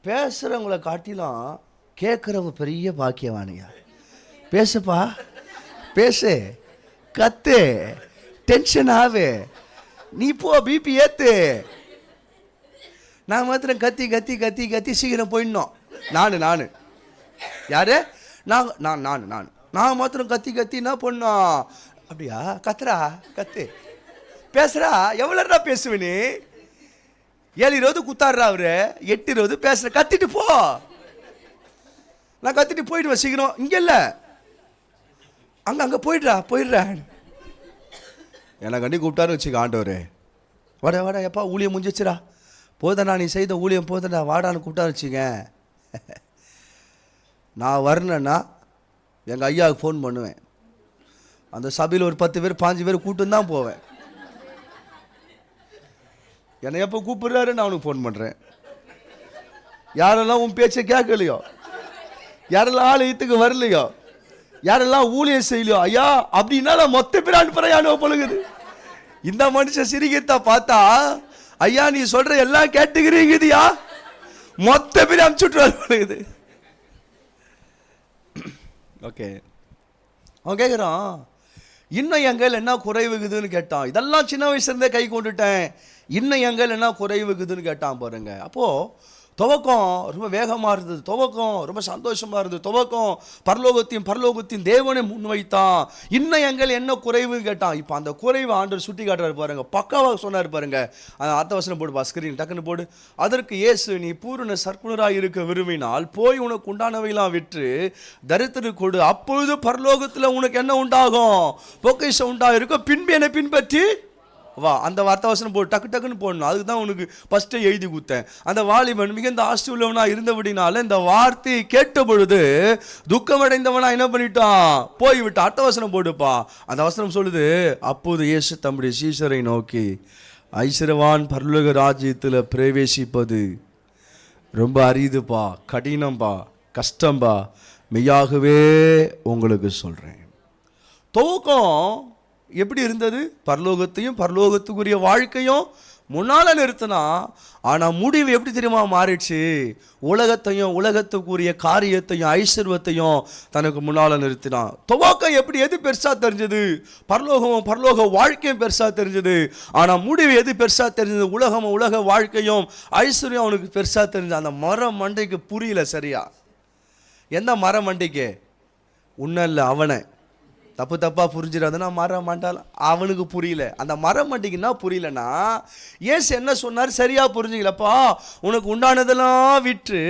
பேசுகிறவங்கள காட்டிலும் கேட்குறவங்க பெரிய பாக்கியவானியா. பேசுப்பா பேசு, கத்து, டென்ஷன் ஆகு, நீ போ, பிபி ஏத்து. நான் மாத்திரம் கத்தி கத்தி கத்தி கத்தி சீக்கிரம் போயிடணும். நான் யாரு? நான் மாத்திரம் கத்தி கத்தி என்ன பண்ணோம்? அப்படியா? கத்துறா, கத்து, பேசுறா. எவ்வளோடா பேசுவேனே? 7:20 குத்தாடுறா அவரு, 8:20 பேசுற. கத்திட்டு போ. நான் கத்திட்டு போயிடுவேன் சீக்கிரம். இங்க இல்ல, அங்க போயிடுறா. எனக்கு கண்டி கூப்பிட்டாரு வச்சுக்க ஆண்டவரே. வாடா எப்பா, ஊழியம் முடிஞ்சிச்சுரா, போதண்டா, நீ செய்த ஊழியம் போதண்டா, வாடான்னு கூப்பிட்டாரு வச்சுங்க. நான் வரணுன்னா எங்கள் ஐயாவுக்கு ஃபோன் பண்ணுவேன். அந்த சபையில் ஒரு 10 பேர் 15 பேர் கூப்பிட்டு தான் போவேன். என்னை எப்போ கூப்பிடுறாரு நான் அவனுக்கு ஃபோன் பண்ணுறேன். யாரெல்லாம் உன் பேச்சை கேட்கலையோ, யாரெல்லாம் ஆலயத்துக்கு வரலையோ, யாரெல்லாம் ஊழியம் செய்யலையோ, ஐயா அப்படின்னா நான் மொத்த பேர் அனுப்புறையானோ பழகுது. இந்த மனுஷன் சிரிக்கிறத பார்த்தா, ஐயா நீ சொல்ற எல்லாம் கேட்டுக்கிறீங்கதியா, மொத்த பேர் அனுப்பிச்சுட்டு பழகுது. ஓகே, அவன் கேட்குறான், இன்னும் எங்கள் என்ன குறைவுக்குதுன்னு கேட்டான். இதெல்லாம் சின்ன வயசுலேருந்தே கை கொண்டுட்டேன், இன்னும் எங்கள் என்ன குறைவுக்குதுன்னு கேட்டான் பாருங்க. அப்போது துவக்கம் ரொம்ப வேகமாக இருந்தது, துவக்கம் ரொம்ப சந்தோஷமாக இருந்தது, துவக்கம் பரலோகத்தையும் தேவனை முன்வைத்தான். இன்னும் எங்கள் என்ன குறைவுன்னு கேட்டான். இப்போ அந்த குறைவு ஆண்டவர் சுட்டி காட்டுறாரு பாருங்க, பக்காவாக சொன்னார் பாருங்க. அந்த வசனம் போடுப்பா, ஸ்கிரீன் டக்குன்னு போடு. அதற்கு இயேசு, நீ பூரண சற்குணராக இருக்க விரும்பினால் போய் உனக்கு உண்டானவையெல்லாம் விற்று தரித்திரருக்கு கொடு, அப்பொழுது பரலோகத்தில் உனக்கு என்ன உண்டாகும்? பொக்கிஷம் உண்டாயிருக்கும், பின்பு என்னை பின்பற்றி வா. அந்த வசனம் போட்டு டக்குன்னு போடணும். அதுக்கு தான் உனக்கு ஃபஸ்ட்டு எழுதி கொடுத்தேன். அந்த வாலிபன் மிகுந்த ஆஸ்தி உள்ளவனா இருந்தபடினால இந்த வார்த்தையை கேட்ட பொழுது துக்கமடைந்தவனா என்ன பண்ணிட்டான்? போய்விட்டான். அடுத்த வசனம் போடுப்பா. அந்த வசனம் சொல்லுது, அப்போது இயேசு தம்முடைய சீஷரை நோக்கி, ஐஸ்வரவான் பரலோக ராஜ்யத்தில் பிரவேசிப்பது ரொம்ப அரிதுப்பா, கடினம்பா, கஷ்டம்பா, மெய்யாகவே உங்களுக்கு சொல்கிறேன். துவக்கம் எப்படி இருந்தது? பரலோகத்துக்குரிய வாழ்க்கையும் முன்னால் நிறுத்தினா. ஆனால் முடிவு எப்படி தெரியுமா மாறிடுச்சு? உலகத்துக்குரிய காரியத்தையும் ஐஸ்வர்யத்தையும் தனக்கு முன்னால் நிறுத்தினான். துவக்கம் எது பெருசாக தெரிஞ்சது? பரலோக வாழ்க்கையும் பெருசாக தெரிஞ்சது. ஆனால் முடிவு எது பெருசாக தெரிஞ்சது? உலக வாழ்க்கையும் ஐஸ்வர்யம் அவனுக்கு பெருசாக தெரிஞ்சது. அந்த மரம் மண்டைக்கு புரியல சரியா. எந்த மரம் மண்டைக்கு? உன்ன இல்லை, அவனை தப்பாக புரிஞ்சிடாதுன்னா மரம் மண்டாலும் அவனுக்கு புரியல. அந்த மரம் மண்டிக்குன்னா புரியலன்னா ஏசு என்ன சொன்னார் சரியா புரிஞ்சுக்கலப்பா. உனக்கு உண்டானதெல்லாம் விற்று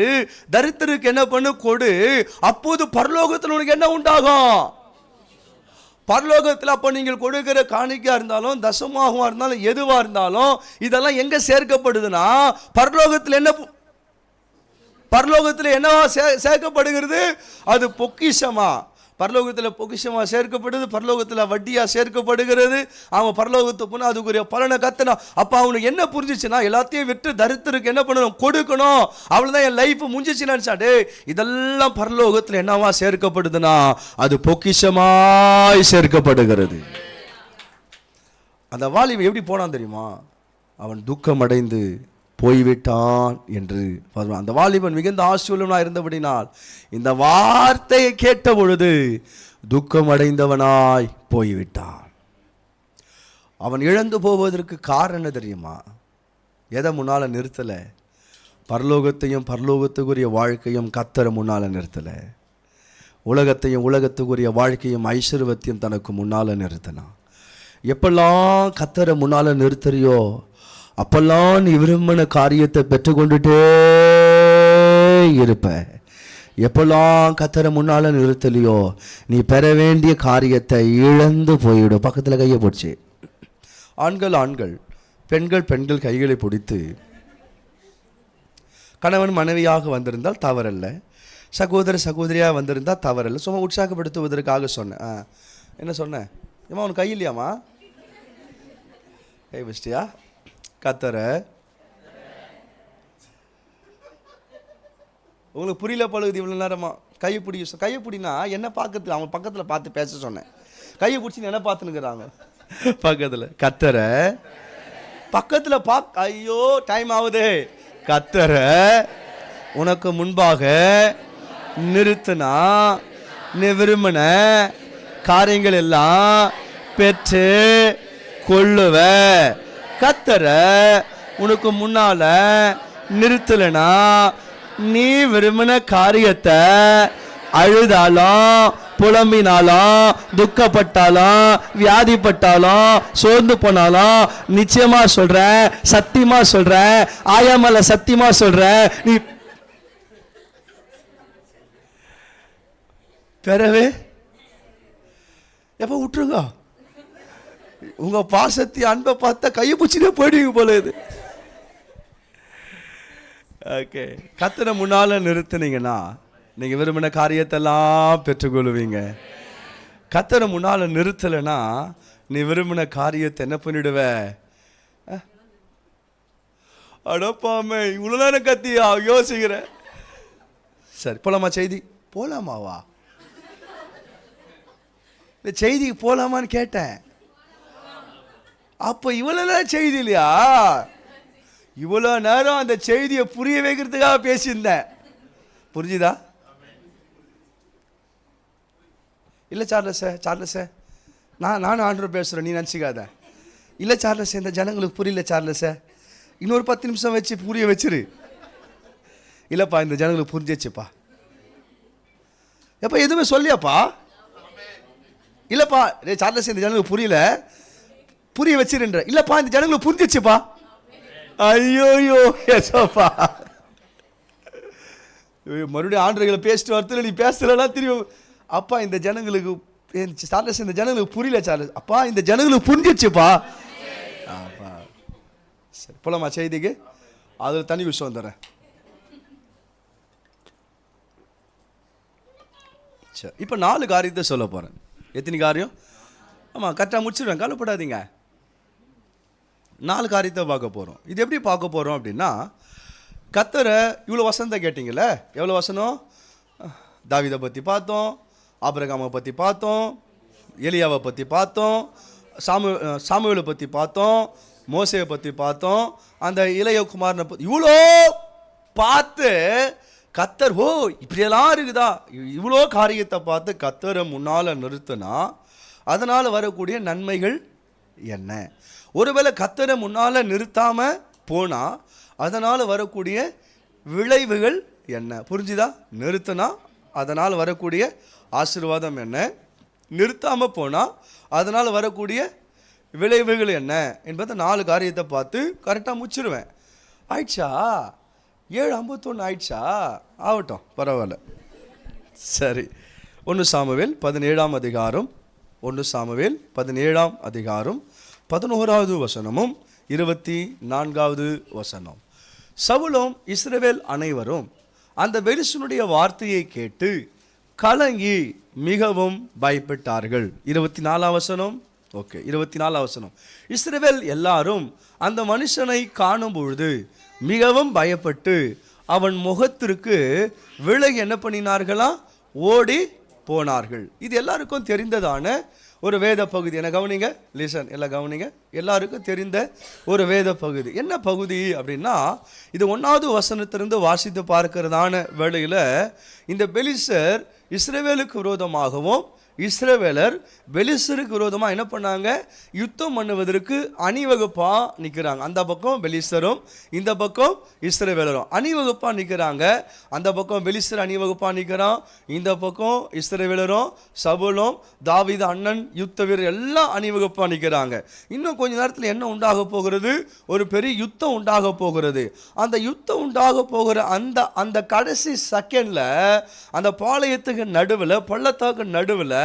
தரித்திரருக்கு என்ன பண்ணு, கொடு, அப்போது பரலோகத்தில் உனக்கு என்ன உண்டாகும்? பரலோகத்தில் அப்போ நீங்கள் கொடுக்கிற காணிக்கையாக இருந்தாலும் தசமாகவா இருந்தாலும் எதுவாக இருந்தாலும் இதெல்லாம் எங்கே சேர்க்கப்படுதுன்னா பரலோகத்தில் என்னவா சேர்க்கப்படுகிறது? அது பொக்கிஷமா. பரலோகத்தில் பொக்கிஷமாக சேர்க்கப்படுது, பரலோகத்தில் வட்டியாக சேர்க்கப்படுகிறது. அவன் பரலோகத்தை போனால் அதுக்குரிய பலனை கத்தனா. அப்போ அவனுக்கு என்ன புரிஞ்சிச்சுன்னா, எல்லாத்தையும் விட்டு தரித்திரருக்கு என்ன பண்ணணும்? கொடுக்கணும். அவ்வளோதான், என் லைஃப் முடிஞ்சிச்சுன்னு நினச்சாடு. இதெல்லாம் பரலோகத்தில் என்னவா சேர்க்கப்படுதுன்னா அது பொக்கிஷமாய் சேர்க்கப்படுகிறது. அந்த வாலிபன் எப்படி போனான் தெரியுமா? அவன் துக்கம் அடைந்து போய்விட்டான் என்று. அந்த வாலிபன் மிகுந்த ஆசீர்வாதமாய் இருந்தபடினால் இந்த வார்த்தையை கேட்ட பொழுது துக்கம் அடைந்தவனாய் போய்விட்டான். அவன் இழந்து போவதற்கு காரணம் தெரியுமா? எதை முன்னால நிறுத்தலை? பரலோகத்துக்குரிய வாழ்க்கையும் கர்த்தரை முன்னால நிறுத்தலை. உலகத்துக்குரிய வாழ்க்கையும் ஐஸ்வர்யத்தையும் தனக்கு முன்னால நிறுத்தினான். எப்பெல்லாம் கர்த்தரை முன்னால நிறுத்துறியோ அப்பெல்லாம் நீ விரும்பின காரியத்தை பெற்றுக்கொண்டுட்டே இருப்ப. எப்பெல்லாம் கர்த்தரை முன்னால நிறுத்தலையோ நீ பெற வேண்டிய காரியத்தை இழந்து போயிடும். பக்கத்தில் கையை போச்சு. ஆண்கள் பெண்கள் கைகளை பிடித்து, கணவன் மனைவியாக வந்திருந்தால் தவறல்ல, சகோதரியாக வந்திருந்தால் தவறல்ல. சும்மா உற்சாகப்படுத்துவதற்காக சொன்னேன். என்ன சொன்னேன்? ஏமா உனக்கு கை இல்லையாம்மா? கை வச்சிட்டியா? கர்த்தரை உங்களுக்கு புரியல பழகுது இவ்வளோ நேரமா. கையை பிடினா என்ன பார்க்கறது? அவன் பக்கத்தில் பார்த்து பேச சொன்னேன். கையை பிடிச்சி என்ன பார்த்துனுக்குறாங்க பக்கத்தில். கர்த்தரை பக்கத்தில் ஐயோ டைம் ஆகுது. கர்த்தரை உனக்கு முன்பாக நிறுத்தினா நீ விரும்பின காரியங்கள் எல்லாம் பெற்று கொள்ளுவ. கர்த்தரை உனக்கு முன்னால நிறுத்தலைனா நீ விரும்பின காரியத்தை அழுதாலும் புலம்பினாலும் துக்கப்பட்டாலும் வியாதிப்பட்டாலும் சோர்ந்து போனாலும் நிச்சயமா சொல்றேன், சத்தியமா சொல்றேன், ஆயாமல சத்தியமா சொல்றேன், நீ பெறவே எப்ப விட்டுருங்க. உங்க பாசத்தை அன்பை பார்த்தா கையை பிடிச்சிட்டே போயிடுவீங்க போல. இது ஓகே. கர்த்தரை முன்னால நிறுத்தினீங்கன்னா நீங்க விரும்பின காரியத்தெல்லாம் பெற்றுக்கொள்வீங்க. கர்த்தரை முன்னால நிறுத்தலைன்னா நீ விரும்பின காரியத்தை என்ன பண்ணிடுவ? அடப்பாமே இவ்வளவு நேரம் கத்தியா யோசிக்கிற. சரி போலாமா? செய்தி போலாமாவா? இந்த செய்திக்கு போலாமான்னு கேட்டேன். அப்ப இவ்வளவு நேரம் செய்தி இல்லையா? இவ்வளவு நேரம் அந்த செய்தியை புரிய வைக்கிறதுக்காக பேசியிருந்தேன். புரிஞ்சுதா? இல்லை சார்லஸ் நானும் ஆண்டவர் பேசுகிறேன், நீ நினச்சிக்காத. இல்லை சார்லஸ் இந்த ஜனங்களுக்கு புரியல சார்லஸ், இன்னொரு 10 நிமிஷம் வச்சு புரிய வச்சிரு. இல்லைப்பா இந்த ஜனங்களுக்கு புரிஞ்சிச்சுப்பா. எப்போ எதுவுமே சொல்லியாப்பா? இல்லைப்பா சார்லஸ் இந்த ஜனங்களுக்கு புரியல, புரிய வச்சிருன்ற. இல்லைப்பா இந்த ஜனங்களுக்கு புரிஞ்சிச்சுப்பா. ஐயோயோ ஏசப்பா, மறுபடியும் ஆண்டவர்களை பேசிட்டு வரத்துல நீ பேசலன்னா தெரியும். அப்பா இந்த ஜனங்களுக்கு சார்லஸ் இந்த ஜனங்களுக்கு புரியல சார்லஸ். அப்பா இந்த ஜனங்களுக்கு புரிஞ்சிச்சுப்பா. சரி போலாமா செய்திக்கு? அதில் தனி விஷயம் வந்துடுறேன். சரி இப்போ 4 காரியத்தை சொல்ல போகிறேன். எத்தனை காரியம்? ஆமாம் கரெக்டாக முடிச்சிடுவேன், கவலைப்படாதீங்க. 4 காரியத்தை பார்க்க போகிறோம். இது எப்படி பார்க்க போகிறோம் அப்படின்னா, கர்த்தரை இவ்வளோ வசனத்தை கேட்டிங்களே, எவ்வளோ வசனம்? தாவீதை பற்றி பார்த்தோம், ஆபிரகாமை பற்றி பார்த்தோம், எலியாவை பற்றி பார்த்தோம், சாமுவேலை பற்றி பார்த்தோம், மோசேயை பற்றி பார்த்தோம், அந்த இளைய குமாரனை பற்றி இவ்வளோ பார்த்து கர்த்தர் ஓ இப்படியெல்லாம் இருக்குதா, இவ்வளோ காரியத்தை பார்த்து கர்த்தரை முன்னால் நிறுத்தினா அதனால் வரக்கூடிய நன்மைகள் என்ன? ஒருவேளை கர்த்தரை முன்னால் நிறுத்தாமல் போனால் அதனால் வரக்கூடிய விளைவுகள் என்ன? புரிஞ்சுதா? நிறுத்தினா அதனால் வரக்கூடிய ஆசீர்வாதம் என்ன, நிறுத்தாமல் போனால் அதனால் வரக்கூடிய விளைவுகள் என்ன என்பதை 4 காரியத்தை பார்த்து கரெக்டாக முடிச்சிருவேன். ஆயிடுச்சா? 7:51 ஆயிடுச்சா? ஆகட்டும் பரவாயில்ல. சரி 1 சாமுவேல் 17ஆம் அதிகாரம், 1 சாமுவேல் 17ஆம் அதிகாரம் 11வது வசனமும் 24வது வசனம். சவுலும் இஸ்ரவேல் அனைவரும் அந்த பெலிஸ்தனுடைய வார்த்தையை கேட்டு கலங்கி மிகவும் பயப்பட்டார்கள். 24ஆம் வசனம். ஓகே 24ஆம் வசனம். இஸ்ரவேல் எல்லாரும் அந்த மனுஷனை காணும் பொழுது மிகவும் பயப்பட்டு அவன் முகத்திற்கு விலகி என்ன பண்ணினார்களா? ஓடி போனார்கள். இது எல்லாருக்கும் தெரிந்ததான ஒரு வேத பகுதி. என்ன கவனிங்க, லிசன், எல்லாம் கவனிங்க. எல்லாருக்கும் தெரிந்த ஒரு வேத பகுதி. என்ன பகுதி அப்படின்னா, இது 1வது வசனத்திலிருந்து வாசித்து பார்க்கிறதான வேளையில் இந்த பெலிஸ்தர் இஸ்ரவேலுக்கு விரோதமாகவும் இஸ்ரவேலர் பெலிஸ்தருக்கு விரோதமாக என்ன பண்ணாங்க? யுத்தம் பண்ணுவதற்கு அணிவகுப்பாக நிற்கிறாங்க. அந்த பக்கம் பெலிஸ்தரும் இந்த பக்கம் இஸ்ரவேலரும் அணிவகுப்பாக நிற்கிறாங்க. அந்த பக்கம் பெலிஸ்தர் அணிவகுப்பாக நிற்கிறான், இந்த பக்கம் இஸ்ரவேலரும் சவுலும் தாவீது அண்ணன் யுத்த வீரர் எல்லாம் அணிவகுப்பாக நிற்கிறாங்க. இன்னும் கொஞ்ச நேரத்தில் என்ன உண்டாக போகிறது? ஒரு பெரிய யுத்தம் உண்டாக போகிறது. அந்த யுத்தம் உண்டாக போகிற அந்த கடைசி செகண்டில் அந்த பாளையத்துக்கு நடுவில், பள்ளத்தாக்கு நடுவில்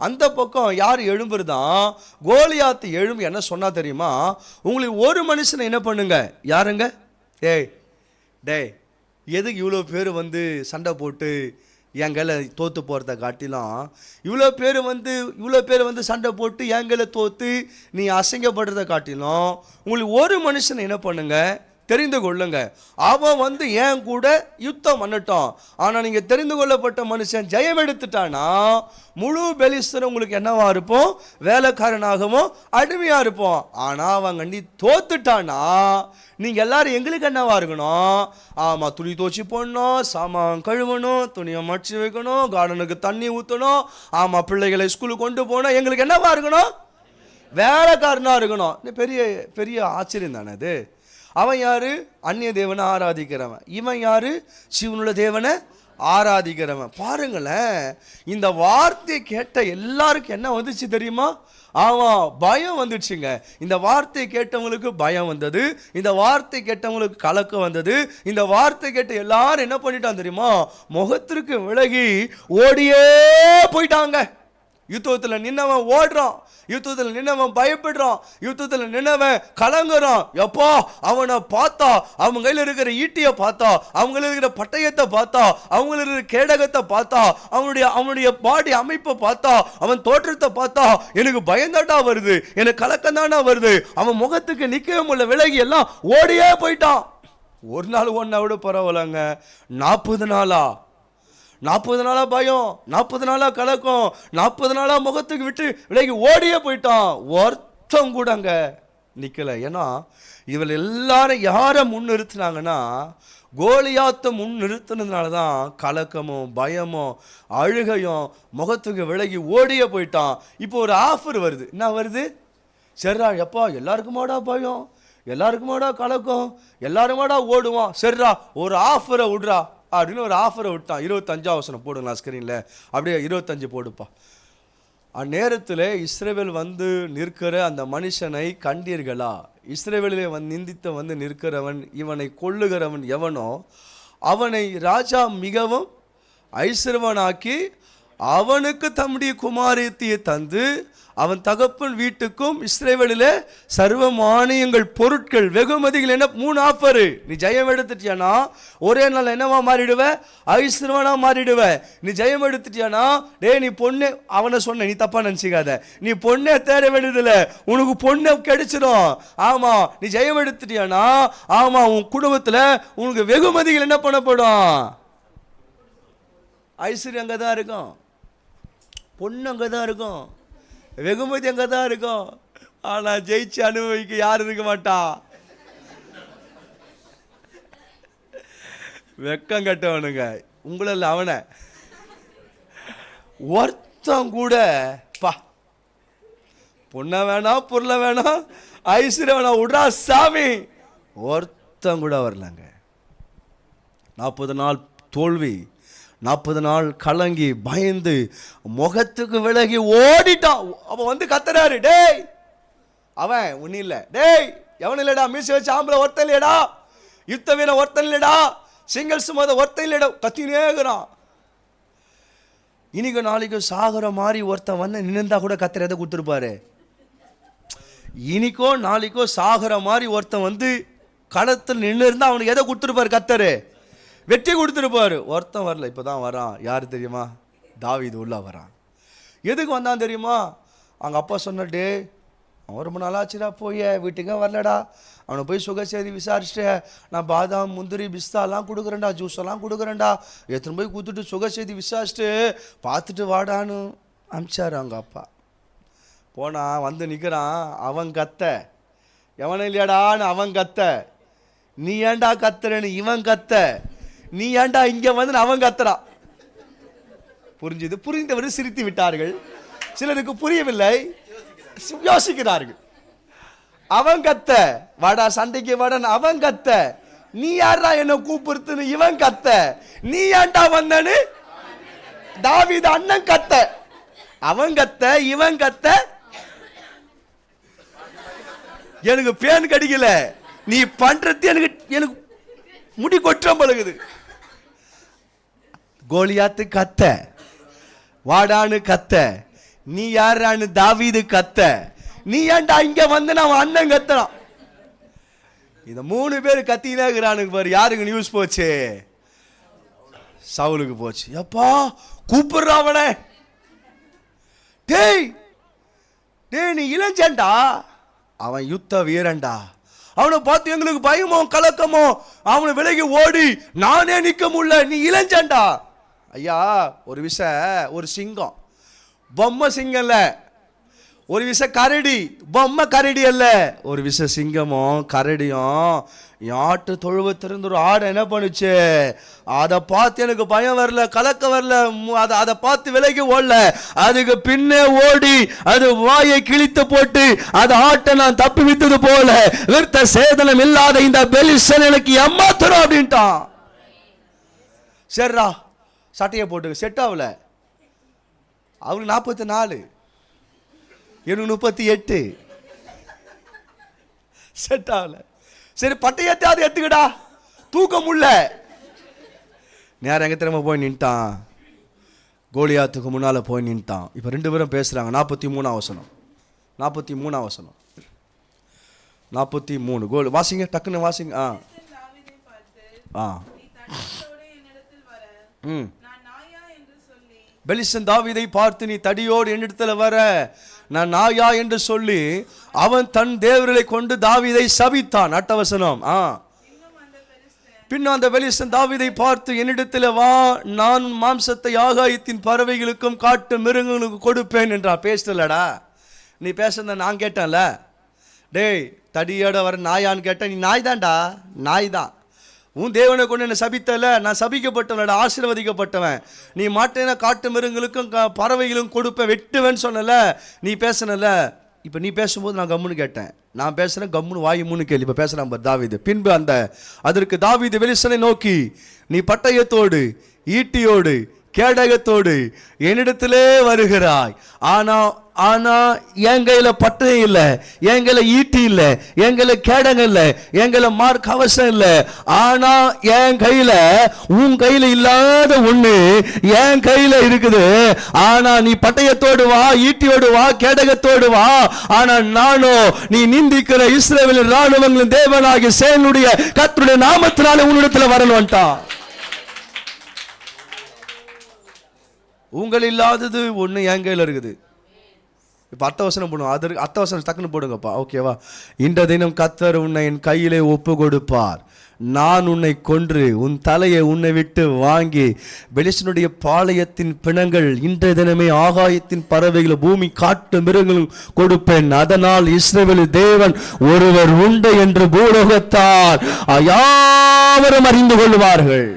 அந்த பக்கம் யார் எழும்புறதான்? கோலியாத்து எழும்பி என்ன சொன்னா தெரியுமா? உங்களுக்கு ஒரு மனுஷனை என்ன பண்ணுங்க? யாருங்க? டேய் எதுக்கு இவ்வளோ பேர் வந்து சண்டை போட்டு என் கையில் தோற்று போகிறத காட்டிலும் இவ்வளோ பேர் வந்து சண்டை போட்டு என் கையில் தோற்று நீ அசைங்கப்படுறத காட்டிலும் உங்களுக்கு ஒரு மனுஷனை என்ன பண்ணுங்க? தெரிந்து கொள்ளுங்க. அவன் வந்து ஏன் கூட யுத்தம் பண்ணட்டும். ஆனால் நீங்கள் தெரிந்து கொள்ளப்பட்ட மனுஷன் ஜெயம் எடுத்துட்டானா முழு பெலிஸ்தரும் உங்களுக்கு என்னவா இருப்போம்? வேலைக்காரனாகவும் அடிமையாக இருப்போம். ஆனால் அவன் கண்டி தோத்துட்டானா நீங்கள் எல்லாரும் எங்களுக்கு என்னவா இருக்கணும்? ஆமாம், துணி துவச்சி போடணும், சாமான் கழுவணும், துணியை மடிச்சு வைக்கணும், கார்டனுக்கு தண்ணி ஊற்றணும், ஆமாம் பிள்ளைகளை ஸ்கூலுக்கு கொண்டு போகணும். எங்களுக்கு என்னவா இருக்கணும்? வேலைக்காரனா இருக்கணும். பெரிய பெரிய ஆச்சரியம் தானே அது. அவன் யாரு? அந்நிய தேவனை ஆராதிக்கிறவன். இவன் யாரு? சிவனுள்ள தேவனை ஆராதிக்கிறவன். பாருங்களேன், இந்த வார்த்தையை கேட்ட எல்லாருக்கும் என்ன வந்துச்சு தெரியுமா? ஆமாம், பயம் வந்துடுச்சுங்க. இந்த வார்த்தை கேட்டவங்களுக்கு பயம் வந்தது, இந்த வார்த்தை கேட்டவங்களுக்கு கலக்கம் வந்தது. இந்த வார்த்தை கேட்ட எல்லாரும் என்ன பண்ணிட்டான் தெரியுமா? முகத்திற்கு விலகி ஓடியே போயிட்டாங்க. யுத்தத்தில் நின்னவன் ஓடுறான், யுத்தத்தில் நின்னவன் பயப்படுறான், யுத்தத்தில் நின்னவன் கலங்குறான். எப்போ அவனை பார்த்தா, அவங்க கையில் இருக்கிற ஈட்டியை பார்த்தா, அவங்கள இருக்கிற பட்டயத்தை பார்த்தா, அவங்கள இருக்கிற கேடகத்தை பார்த்தா, அவனுடைய பாடி அமைப்பை பார்த்தா, அவன் தோற்றத்தை பார்த்தா, எனக்கு பயந்தாட்டா வருது, எனக்கு கலக்கம் தானா வருது. அவன் முகத்துக்கு நிற்கவே முடியல, விலகி எல்லாம் ஓடியே போயிட்டான். ஒரு நாள் ஒன்றை விட பரவாயில்லங்க, 40 நாளா 40 நாளா பயம், 40 நாளா கலக்கம், 40 நாளா முகத்துக்கு விட்டு விலகி ஓடியே போயிட்டான். ஒருத்தம் கூட அங்கே நிற்கலை. ஏன்னா இவள் எல்லாரும் யாரை முன்னிறுத்தினாங்கன்னா, கோலியாத்தை முன்னிறுத்தினதுனால தான் கலக்கமும் பயமும் அழுகையும் முகத்துக்கு விலகி ஓடியே போயிட்டான். இப்போ ஒரு ஆஃபர் வருது. என்ன வருது? சரிடா, எப்பா எல்லாருக்குமாடா பயம், எல்லாருக்குமாடா கலக்கம், எல்லாருமாடா ஓடுவான், சரிடா ஒரு ஆஃபரை விடுறா அப்படின்னு ஒரு ஆஃபரை விட்டான். 25ஆம் வசனம் போடுங்களா ஸ்க்ரீனில், அப்படியே 25 போடுப்பா. அந்நேரத்தில் இஸ்ரவேல் வந்து நிற்கிற அந்த மனுஷனை கண்டீர்களா? இஸ்ரவேலிலே நிந்தித்த வந்து நிற்கிறவன், இவனை கொள்ளுகிறவன் எவனோ அவனை ராஜா மிகவும் ஐஸ்வர்யவனாக்கி அவனுக்கு தம்முடைய குமாரத்தியை தந்து அவன் தகப்பன் வீட்டுக்கும் இஸ்ரவேலிலே சர்வ மானியங்கள் பொருட்கள் வெகுமதிகள். என்ன 3 ஆஃபரு. நீ ஜெயம் எடுத்துட்டியானா ஒரே நாள் என்னவா மாறிடுவ? ஐஸ்வர்யவனா மாறிடுவ. நீ ஜெயம் எடுத்துட்டியானா, டே நீ பொண்ணு, அவனை சொன்ன, நீ தப்பா நினச்சிக்காத, நீ பொண்ணே தேட வேண்டியதில்லை, உனக்கு பொண்ணை கிடைச்சிடும். ஆமா, நீ ஜெயம் எடுத்துட்டியானா, ஆமா, உன் குடும்பத்தில் உனக்கு வெகுமதிகள் என்ன பண்ணப்படும்? ஐஸ்வர்யம் அங்கே தான் இருக்கும், பொண்ணு அங்கே தான் இருக்கும், வெகுமதி அங்கே தான் இருக்கும். ஆனால் ஜெயிச்சு அனுபவிக்க யாரும் இருக்க மாட்டா. வெக்கம் கட்டவனுங்க உங்களில் அவனை ஒருத்தம் கூட பா பொண்ணை வேணாம், பொருளை வேணாம், ஐஸ்வர்யம் வேணாம், விட்றா சாமி, ஒருத்தம் கூட வரலங்க. 40 நாள் தோல்வி, 40 நாள் கலங்கி பயந்து முகத்துக்கு விலகி ஓடிட்டான். அவன் வந்து கத்துறாரு, டேய் அவன் ஒன்னும் இல்லை, டேய் எவன் இல்லடா, மீசை வச்சு ஆம்பளை ஒருத்தன் இல்லையடா, யுத்த வீரன் ஒருத்தன் இல்லடா, சிங்கிள் சுமத ஒருத்தன் இல்லடா, கத்தினேங்கிறான். இன்னைக்கு நாளைக்கு சாகர மாதிரி ஒருத்தன் வந்து நின்றுந்தா கூட கத்திர எதை கொடுத்துருப்பாரு. இன்னைக்கோ நாளைக்கோ சாகர மாதிரி ஒருத்தன் வந்து களத்தில் நின்று இருந்தா அவனுக்கு எதை கொடுத்துருப்பாரு? கத்தரு வெற்றி கொடுத்துருப்பாரு. ஒருத்தன் வரல, இப்போதான் வரான். யார் தெரியுமா? தாவீது உள்ள வரான். எதுக்கு வந்தான் தெரியுமா? அவங்க அப்பா சொன்னே, அவன் ரொம்ப நாளாச்சுடா போய் வீட்டுக்கே வரலடா, அவனை போய் சுக செய்தி விசாரிச்சுட்டு நான் பாதாம் முந்திரி பிஸ்தாலாம் கொடுக்குறேன்டா, ஜூஸ் எல்லாம் கொடுக்குறேன்டா, எத்தனை போய் கொடுத்துட்டு சுக செய்தி விசாரிச்சுட்டு பார்த்துட்டு வாடான்னு அனுப்பிச்சாரு அவங்க அப்பா. போனா வந்து நிற்கிறான். அவன் கத்த, எவனும் இல்லையாடான்னு அவன் கத்த, நீ ஏன்டா கத்துறன்னு இவன் கத்த, நீ ஏன்டா இங்க வந்து அவன் கத்துறான். புரிஞ்சுது? புரிந்தவர் சிரித்து விட்டார்கள், சிலருக்கு புரியவில்லை, யோசிக்கிறார்கள். அவன் கத்த, வாடா சண்டைக்கு வாடான்னு அவன் கத்த, நீ யாரா என்ன கூப்பிடுத்துன்னு இவன் கத்த, நீ ஏன்டா வந்தன்னு தாவீது அண்ணன் கத்த, அவன் கத்த இவன் கத்த. எனக்கு பேன் கடிக்கல, நீ பண்றது எனக்கு முடி கொற்றம் பழகுது. கோலியாத்து கத்த, வாடான்னு கத்த, நீ யாரான்னு தாவீது கத்த, நீ ஏன்டா இங்க வந்து அவன் அண்ணன் கத்துறான். இந்த 3 பேர் கத்தினே இருக்கிறானுக்கு பாரு. யாருக்கு நியூஸ் போச்சு? சவுலுக்கு போச்சு. எப்பா கூப்பிடுற அவனை, டேய் டேய் நீ இளைஞன்டா, அவன் யுத்த வீரன்டா, அவனை பார்த்து எங்களுக்கு பயமோ கலக்கமோ, அவனை விலகி ஓடி நானே நிக்க முடியல, நீ இளைஞன்டா. ஐயா ஒரு விஷயம், ஒரு சிங்கம், பொம்மை சிங்கம்ல, ஒரு விஷ கரடி, பொம்மை கரடி அல்ல, ஒரு விஷ சிங்கமும் கரடியும் ஆட்டு தொழுவத்திலிருந்து ஒரு ஆடை என்ன பண்ணுச்சு, அதை பார்த்து எனக்கு பயம் வரல, கலக்க வரல, அதை பார்த்து விலகி ஓடல, அதுக்கு பின்னே ஓடி அது வாயை கிழித்து போட்டு அது ஆட்டை நான் தப்பி விட்டது போல விருத்த சேதனம் இல்லாத இந்த பெலிஸ்தன் எனக்கு ஏமாத்துறோம் அப்படின்ட்டான். சரிடா சட்டையை போட்டு, செட் ஆகல, அவருக்கு 44, எனக்கு 38, செட் ஆகல. சரி பட்டையத்தாவது எடுத்துக்கடா, தூக்க முடியல. நேரம் எங்க திரும்ப போய் நின்ட்டான், கோலியாத்துக்கு முன்னால போய் நின்ட்டான். இப்ப 2 பேரும் பேசுறாங்க. 43 வசனம், 43 வசனம், 43 வாசிங்க, டக்குன்னு வாசிங்க. பெலிஸ்தன் தாவீதை பார்த்து, நீ தடியோடு என்னிடத்தில் வர, நான் நாயா என்று சொல்லி அவன் தன் தேவர்களை கொண்டு தாவீதை சபித்தான். 8 வசனம். பின்னும் அந்த பெலிஸ்தன் தாவீதை பார்த்து, என்னிடத்தில் வா, நான் மாம்சத்தை ஆகாயத்தின் பறவைகளுக்கும் காட்டு மிருகங்களுக்கு கொடுப்பேன் என்றான். பேசலடா, நீ பேசுறத நான் கேட்டேன்ல, டேய் தடியோட வர நாயான்னு கேட்டேன், நீ நாய் தான்டா, நாய் தான். உன் தேவனை கொண்டு என்னை சபித்தல, நான் சபிக்கப்பட்டவனடா, ஆசீர்வதிக்கப்பட்டவன். நீ மாட்டேன காட்டு மிருகங்களுக்கும் பறவைகளும் கொடுப்பேன், வெட்டுவேன்னு சொன்னல, நீ பேசனல. இப்போ நீ பேசும்போது நான் கம்முன்னு கேட்டேன், நான் பேசுகிறேன், கம்முன்னு வாயு மூணு கேள்வி. இப்போ பேசுகிறான் தாவீது. பின்பு அதற்கு தாவீது பெலிஸ்தனை நோக்கி, நீ பட்டயத்தோடு ஈட்டியோடு கேடகத்தோடு என்னிடத்திலே வருகிறாய், ஆனா என் கையில பட்டயம் இல்லை, என் கையில ஈட்டி இல்லை, என் கையில கேடகம் இல்லை, என் கையில மார்க் அவசரம் இல்லை. ஆனா என் கையில உன் கையில இல்லாத ஒண்ணு என் கையில இருக்குது. ஆனா நீ பட்டயத்தோடு வா, ஈட்டியோடு வா, கேடகத்தோடு வா. ஆனா நானும் நீ நிந்திக்கிற இஸ்ரவேலின் ராணுவங்களின் தேவனாகிய சேனையுடைய கர்த்தருடைய நாமத்தினாலே உன்னிடத்துல வரணும்ட்டான். உங்கள் இல்லாதது ஒன்று என் கையில் இருக்குது. இப்போ 8 வசனம் போடுவோம், அதற்கு 8 வசனம் டக்குன்னு போடுங்கப்பா, ஓகேவா? இந்த தினம் கர்த்தர் உன்னை என் கையிலே ஒப்பு கொடுப்பார், நான் உன்னை கொன்று உன் தலையை உன்னை விட்டு வாங்கி பெலிஸ்தனுடைய பாளையத்தின் பிணங்கள் இன்றைய தினமே ஆகாயத்தின் பறவைகள் பூமி காட்டு மிருகங்கள் கொடுப்பேன். அதனால் இஸ்ரவேல் தேவன் ஒருவர் உண்டு என்று பூலோகத்தார் யாவரும் அறிந்து கொள்வார்கள்.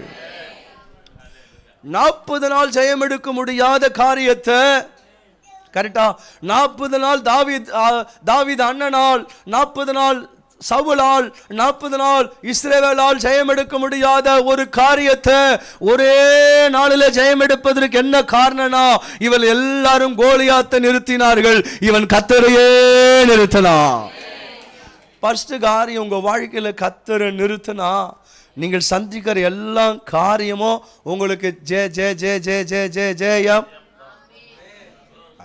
40 நாள் ஜெயம் எடுக்க முடியாத காரியத்தை, கரெக்டா, 40 நாள் தாவீது அண்ணனால், 40 நாள் சவுலால், 40 நாள் இஸ்ரவேலால் ஜெயம் எடுக்க முடியாத ஒரு காரியத்தை ஒரே நாளில் ஜெயம் எடுப்பதற்கு என்ன காரணம்னா, இவள் எல்லாரும் கோலியாத்தை நிறுத்தினார்கள், இவன் கர்த்தரையே நிறுத்தினான். ஃபர்ஸ்ட் காரியம், உங்க வாழ்க்கையில கர்த்தரை நிறுத்தினா நீங்கள் சந்திக்கிற எல்லா காரியமும் உங்களுக்கு ஜெய ஜெய ஜெய ஜெய ஜெய ஜெய ஜெயம்.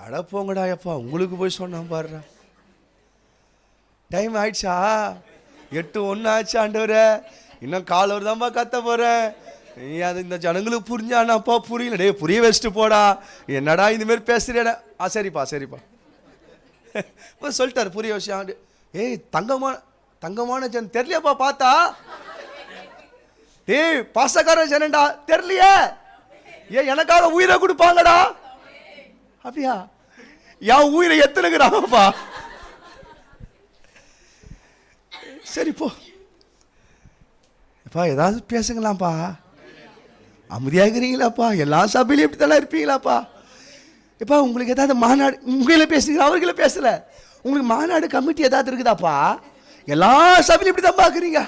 அடப்போங்கடா எப்பா, உங்களுக்கு போய் சொன்னா பாருடா. டைம் ஆயிடுச்சா? 8:01 ஆச்சு ஆண்டவரே, இன்னும் கால் ஒரு தான்ப்பா கத்த போறேன். நீ அது இந்த ஜனங்களுக்கு புரிஞ்சானாப்பா? புரியல. டே புரிய வச்சுட்டு போடா, என்னடா இந்த மாதிரி பேசுறேடா. சரிப்பா சரிப்பா இப்போ சொல்லிட்டாரு, புரிய விஷயம். ஏய் தங்கமான ஜன் தெரியலையாப்பா? பார்த்தா ஏய் பாசக்கார ஜனண்டா, தெரியலையே. எனக்காக உயிரை கொடுப்பாங்கடா. அப்படியா? என் உயிரை எத்தனுங்கிறாங்கப்பா. சரி போ எப்பா, ஏதாவது பேசுங்களாப்பா. அமைதியாகிறீங்களாப்பா? எல்லா சபையிலும் இப்படி தானே இருப்பீங்களாப்பா? எப்பா உங்களுக்கு ஏதாவது மாநாடு உங்கள பேசுறீங்களா? அவர்கள பேசல. உங்களுக்கு மாநாடு கமிட்டி ஏதாவது இருக்குதாப்பா? எல்லா சபையிலும் இப்படி தான் பார்க்குறீங்க.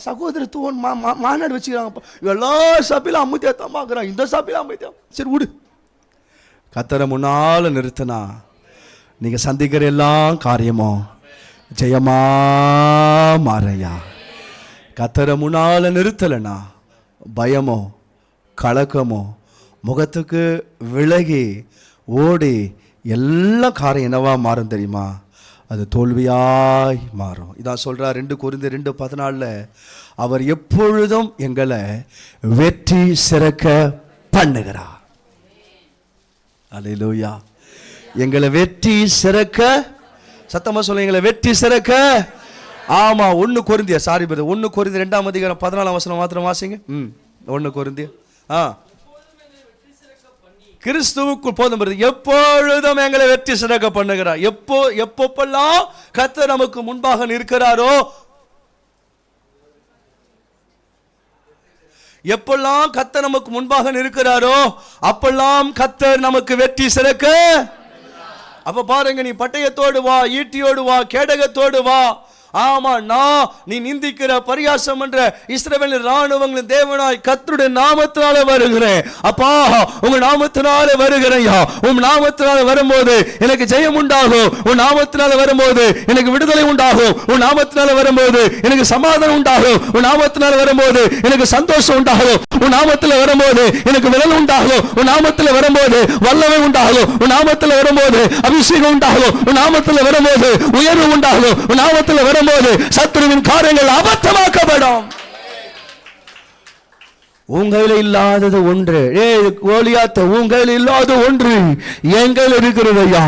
சகோதரத்துவம் மாநாடு வச்சுக்கிறாங்கப்பா. எல்லா சபையிலும் அமைதியாக தான் பார்க்குறாங்க, இந்த சபையில அமைதியாக. சரி விடு. கர்த்தரை முன்னால நிறுத்தினா நீங்க சந்திக்கிற எல்லா காரியமும் ஜெயமா மாறையா. கர்த்தரை முன்னால நிறுத்தலைனா பயமோ கலக்கமோ முகத்துக்கு விலகி ஓடி எல்லா காரியம் என்னவா மாறும் தெரியுமா? அது தோல்வியாய் மாறும். இதான் சொல்றார் 2 கொரிந்தியர் 2:14, அவர் எப்பொழுதும் எங்களை வெற்றி சிறக்க பண்ணுகிறார். அல்லேலூயா. எங்களை வெற்றி சிறக்க, சத்தமா சொல்ல, எங்களை வெற்றி சிறக்க. ஆமா, 1 கொரிந்தியர் 1 கொரிந்தியர் 2ஆம் அதிகாரம் 14ஆம் வசனம் மாத்திரம் வாசிங்க. 1 கொரிந்தியர் கிறிஸ்துவுக்குள் போதும். எப்பொழுதும் எங்களை வெற்றி சிறக்க பண்ணுகிறார். எப்பப்பெல்லாம் கர்த்தர் நமக்கு முன்பாக நிற்கிறாரோ, எப்பெல்லாம் கர்த்தர் நமக்கு முன்பாக நிற்கிறாரோ அப்பெல்லாம் கர்த்தர் நமக்கு வெற்றி சிறக்க. அப்ப பாருங்க, நீ பட்டயத்தோடு வா, ஈட்டியோடு வா, கேடகத்தோடு வா. ஆமா, நான் நீ நிந்திக்கிற பரியாசம் என்ற இஸ்ரவேலின் ராணுவங்களின் தேவனாய் கர்த்தருடைய நாமத்தினால வருகிறேன். அப்பா, உங்க நாமத்தினால வருகிறேயா. உன் நாமத்தினால வரும்போது எனக்கு ஜெயம் உண்டாகும். உன் நாமத்தினால வரும்போது எனக்கு விடுதலை உண்டாகும். உன் நாமத்தினால வரும்போது எனக்கு சமாதானம் உண்டாகும். உன் நாமத்தினால வரும்போது எனக்கு சந்தோஷம் உண்டாகும். உன் நாமத்தில் வரும்போது எனக்கு விடுதலை உண்டாகும். உன் நாமத்தில் வரும்போது வல்லமை உண்டாகும். உன் நாமத்தில் வரும்போது அபிஷேகம் உண்டாகும். உன் நாமத்தில் வரும்போது உயர்வு உண்டாகும். உன் நாமத்தில் வரும்போது சத்துருவின் காரியங்கள் அபத்தமாக்கப்படும். உங்களில் இல்லாதது ஒன்று, கோலியாத், உங்களில் இல்லாத ஒன்று எங்கள் இருக்கிறது ஐயா.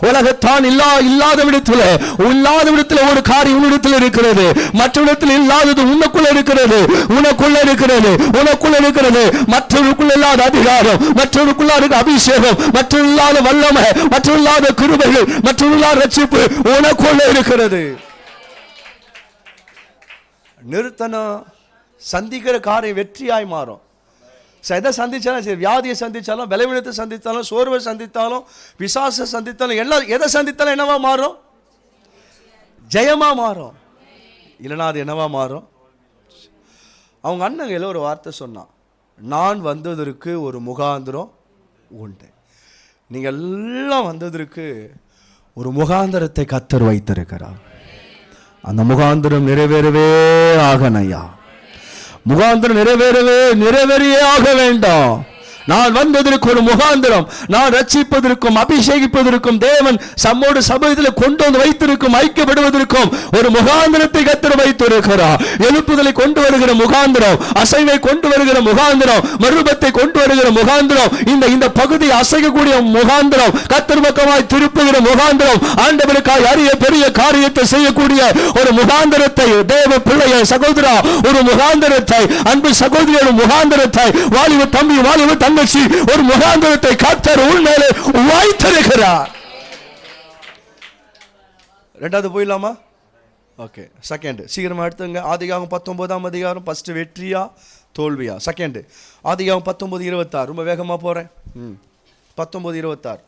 உலகத்தான் இல்லாத விடத்தில் ஒரு காரியம் உன்னிடத்தில் இருக்கிறது. மற்ற இடத்தில் இல்லாதது உனக்குள்ள இருக்கிறது. உனக்குள்ள இருக்கிறது, உனக்குள்ள இருக்கிறது. மற்றவருக்குள்ள இல்லாத அதிகாரம், மற்றவருக்குள்ள இருக்க அபிஷேகம், மற்றவர் இல்லாத வல்லமை, மற்றவர் இல்லாத கிருபைகள், மற்றவர் இல்லாத ரட்சிப்பு உனக்குள்ள இருக்கிறது. நிறுத்தணும். சந்திக்கிற காரியம் வெற்றியாய் மாறும். எதை சந்திச்சாலும் சரி, வியாதியை சந்திச்சாலும், பலவீனத்தை சந்தித்தாலும், சோர்வை சந்தித்தாலும், பிசாசை சந்தித்தாலும், எல்லாம் எதை சந்தித்தாலும் என்னவா மாறும்? ஜெயமா மாறும். இல்லைன்னா அது என்னவா மாறும்? அவங்க அண்ணன் ஒரு வார்த்தை சொன்னான், நான் வந்ததற்கு ஒரு முகாந்திரம் உண்டு. நீங்க எல்லாம் வந்ததற்கு ஒரு முகாந்திரத்தை கர்த்தர் வைத்திருக்கிறார். அந்த முகாந்திரம் நிறைவேறவே ஆகணையா. முகாந்திரம் நிறைவேறியே ஆக வேண்டாம். நான் வந்ததற்கு ஒரு முகாந்திரம், நான் ரட்சிப்பதற்கும் அபிஷேகிப்பதற்கும் தேவன் சம்மோடு சபையில் கொண்டு வந்து வைத்திருக்கும், ஐக்கியப்படுவதற்கும் ஒரு முகாந்திரத்தை கர்த்தர் வைத்திருக்கிறார். எழுப்புதலை கொண்டு வருகிற முகாந்திரம், அசைவை கொண்டு வருகிற முகாந்திரம், மறுபத்தை கொண்டு வருகிற முகாந்திரம், இந்த பகுதி அசைக்கக்கூடிய முகாந்திரம், கர்த்தர் பக்கமாய் திருப்புகிற முகாந்திரம், ஆண்டவருக்காய் அரிய பெரிய காரியத்தை செய்யக்கூடிய ஒரு முகாந்திரத்தை தேவ பிள்ளைய சகோதரா, ஒரு முகாந்திரத்தை, அன்பு சகோதரி, ஒரு முகாந்திரத்தை, வாலிப தம்பி, வாலிப தங்கச்சி, ஒரு முகாந்திரத்தை கர்த்தர் உன் மேலே வைத்திருக்கிறார். ரெண்டாவது போயிடலாமா? ஓகே, செகண்ட் சீக்கிரமா எடுத்துங்க. ஆதியாகமம் 19ஆம் அதிகாரம். ஃபர்ஸ்ட் வெற்றியா தோல்வியா? செகண்ட் ஆதியாகமம் 19:26. ரொம்ப வேகமா போறேன். 19:26.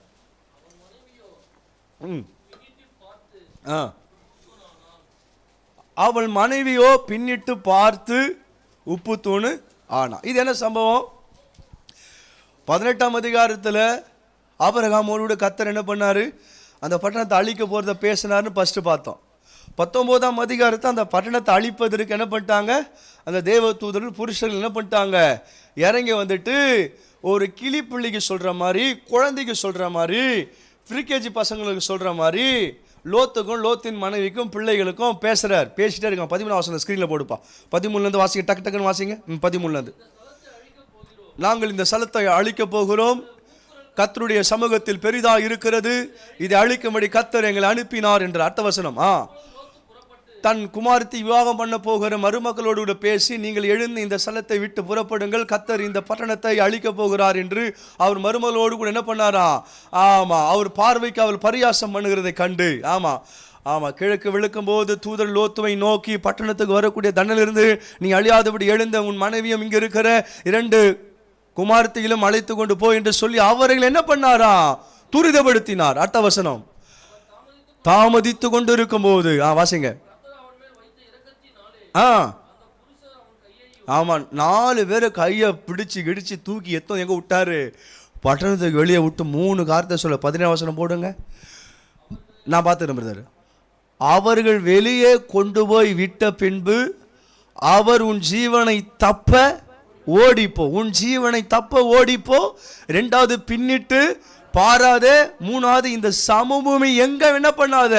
அவள் மனைவியோ பின்னிட்டு பார்த்து உப்பு தூணு ஆனா. இது என்ன சம்பவம்? 18ஆம் அதிகாரத்தில் ஆபிரகாமோடு கர்த்தர் என்ன பண்ணாரு? அந்த பட்டணத்தை அழிக்க போறத பேசினார்னு ஃபர்ஸ்ட் பார்த்தோம். 19ஆம் அதிகாரத்தை அந்த பட்டணத்தை அழிப்பதற்கு என்ன பண்ணிட்டாங்க? அந்த தேவ தூதர்கள், புருஷர்கள் என்ன பண்ணிட்டாங்க? இறங்கி வந்துட்டு ஒரு கிளி பிள்ளைக்கு சொல்ற மாதிரி, குழந்தைக்கு சொல்ற மாதிரி, ஃப்ரீகேஜி பசங்களுக்கு சொல்ற மாதிரி லோத்துக்கும் லோத்தின் மனைவிக்கும் பிள்ளைகளுக்கும் பேசுறார். பேசிட்டே இருக்கான். 13 வசனம் ஸ்கிரீன்ல போடுப்பா. 13லேருந்து வாசிங்க, டக்கு டக்குன்னு வாசிங்க. 13லேருந்து. நாங்கள் இந்த ஸ்தலத்தை அழிக்க போகிறோம், கர்த்தருடைய சமூகத்தில் பெரிதாக இருக்கிறது, இதை அழிக்கும்படி கர்த்தர் எங்களை அனுப்பினார் என்ற அர்த்தவசனம். தன் குமாரத்தை விவாகம் பண்ண போகிற மருமக்களோடு கூட பேசி, நீங்கள் எழுந்து இந்த ஸ்தலத்தை விட்டு புறப்படுங்கள், கர்த்தர் இந்த பட்டணத்தை அழிக்க போகிறார் என்று அவர் மருமகளோடு கூட என்ன பண்ணாரா? ஆமா, அவர் பார்வைக்கு அவர் பரியாசம் பண்ணுகிறதை கண்டு, ஆமா கிழக்கு விழுக்கும் போது தூதர் லோத்துவை நோக்கி, பட்டணத்துக்கு வரக்கூடிய தண்டனிலிருந்து நீ அழியாதபடி எழுந்த உன் மனைவியும் இங்க இருக்கிற 2 குமாரத்திகளும் அழைத்து கொண்டு போய் என்று சொல்லி அவர்கள் என்ன பண்ணாரா? துரிதப்படுத்தினார். அர்த்தவசனம். தாமதித்து கொண்டு இருக்கும் போது வாசிங்க. ஆமா, 4 பேரை கையை பிடிச்சு கிடிச்சு தூக்கி எங்க விட்டாரு? பட்டணத்துக்கு வெளியே விட்டு 3 காரியத்தை சொல்ல. 17 வசனம் போடுங்க. நான் பார்த்துக்கிறேன். அவர்கள் வெளியே கொண்டு போய் விட்ட பின்பு அவர் உன் ஜீவனை தப்ப ஓடிப்போ, உன் ஜீவனை தப்ப ஓடிப்போ, 2வது பின்னிட்டு பாராத, 3வது இந்த சமபூமி எங்க என்ன பண்ணாத,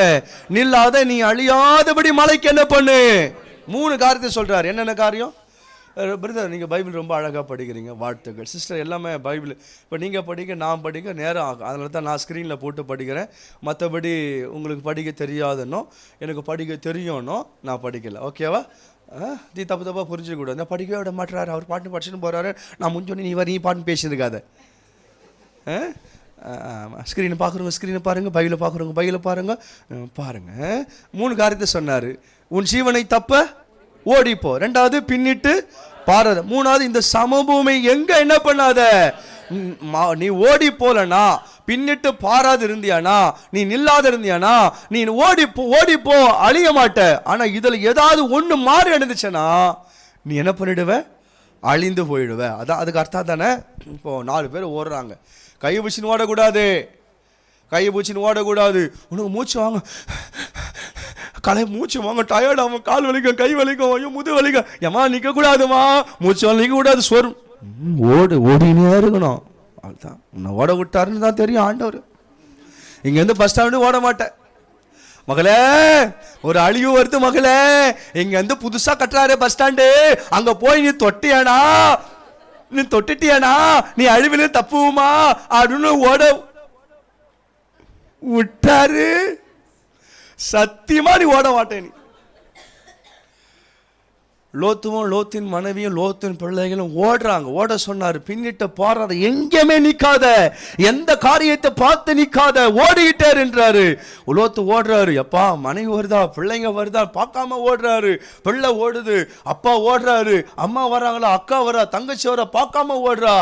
நில்லாத, நீ அழியாதபடி மலைக்கு என்ன பண்ணு. 3 காரியத்தை சொல்றார். என்னென்ன காரியம்? பிரதர் நீங்கள் பைபிள் ரொம்ப அழகாக படிக்கிறீங்க, வாழ்த்துக்கள். சிஸ்டர் எல்லாமே பைபிள் இப்போ நீங்கள் படிக்க நான் படிக்க நேரம் ஆகும். அதனால தான் நான் ஸ்க்ரீனில் போட்டு படிக்கிறேன். மற்றபடி உங்களுக்கு படிக்க தெரியாதுன்னோ எனக்கு படிக்க தெரியும்னோ நான் படிக்கலை. ஓகேவா? நீ தப்பாக புரிஞ்சிக்கூடாது. நான் படிக்கவே விட மாட்டுறாரு, அவர் பாட்டு படிச்சுன்னு போகிறாரு, நான் முஞ்சோன்னே நீ பாட்டுன்னு பேசியிருக்காத. ஸ்க்ரீனை பார்க்குறவங்க ஸ்க்ரீனை பாருங்கள், பைபிளை பார்க்குறவங்க பைபிளை பாருங்கள். 3 காரியத்தை சொன்னார். உன் ஜீவனை தப்ப ஓடிப்போ, 2வது பின்னிட்டு பாராத, 3வது இந்த சமபூமி எங்க என்ன பண்ணாத. நீ ஓடி போலனா, பின்னிட்டு பாராது இருந்தியானா, நீ நில்லாத இருந்தியானா, நீ ஓடிப்போ அழிய மாட்ட. ஆனா இதுல ஏதாவது ஒண்ணு மாறி இருந்துச்சுன்னா நீ என்ன பண்ணிடுவ, அழிந்து போயிடுவ. அதான் அதுக்கு அர்த்தம் தானே. இப்போ 4 பேர் ஓடுறாங்க, கையை பிடிச்சின்னு ஓடக்கூடாது, கையை பிடிச்சின்னு ஓடக்கூடாது. உனக்கு மூச்சு வாங்க, மூச்சு வாங்க, டயர்ட் ஆகும், கால் வலிக்கும், கை வலிக்கும், ஐயோ முது வலிக்கும், ஏமா நிற்க கூடாதுமா, மூச்சு நிற்க கூடாது, சொரும் ஓடினே இருக்கணும். அதுதான் உன்னை ஓட விட்டாருன்னு தான் தெரியும் ஆண்டவர். இங்கேருந்து பஸ் ஸ்டாண்டு ஓட மாட்டேன் மகளே, ஒரு அழிவு வருது மகளே, இங்கேருந்து புதுசா கட்டுறாரு பஸ் ஸ்டாண்டு, அங்க போய் நீ தொட்டியானா, நீ தொட்டுட்டியானா நீ அழிவில தப்புமா அப்படின்னு ஓட விட்டாரு. சத்தியமா நீ ஓட மாட்டேன். நீ லோத்தின் மனைவியும் லோத்தின் பிள்ளைகளும் ஓடுறாங்க. ஓட சொன்னாரு, பின்னிட்ட பாராத, எங்கேயுமே நிக்காத, எந்த காரியத்தை பார்த்து நிக்காத, ஓடிக்கிட்டாரு என்றாரு. லோத்து ஓடுறாரு, எப்பா மனைவி வருதா பிள்ளைங்க வருதா பார்க்காம ஓடுறாரு. பிள்ளை ஓடுது, அப்பா ஓடுறாரு, அம்மா வராங்களா, அக்கா வரா, தங்கச்சி வர பார்க்காம ஓடுறா.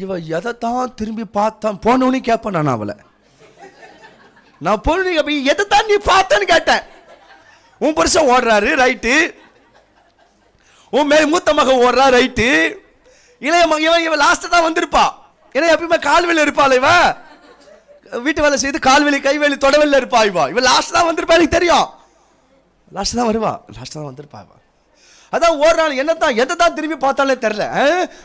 இவ எதைத்தான் திரும்பி பார்த்தான் போனோன்னு கேட்பேன் நான் அவளை. நான் பொண்ணு எதைத்தான் நீ பார்த்தேன்னு கேட்டேன். உன் புருஷன் ஓடுறாரு, ரைட்டு. உன் மேல் மூத்த மகன் ஓடுறா, ரைட்டு. இளைய மகன் இவன் லாஸ்ட் தான் வந்திருப்பா. ஏன்னா எப்பயுமே கால்வெளி இருப்பாள், இவ வீட்டு வேலை செய்து கால்வெளி கைவெளி தொடவெளியில் இருப்பா. இவன் லாஸ்ட் தான் வந்திருப்பா, எனக்கு தெரியும். லாஸ்ட் தான் வருவா, லாஸ்ட் தான் வந்திருப்பா. இவ அதான் ஓடுறாள். என்னத்தான் எதை தான் திரும்பி பார்த்தாலே தெரில.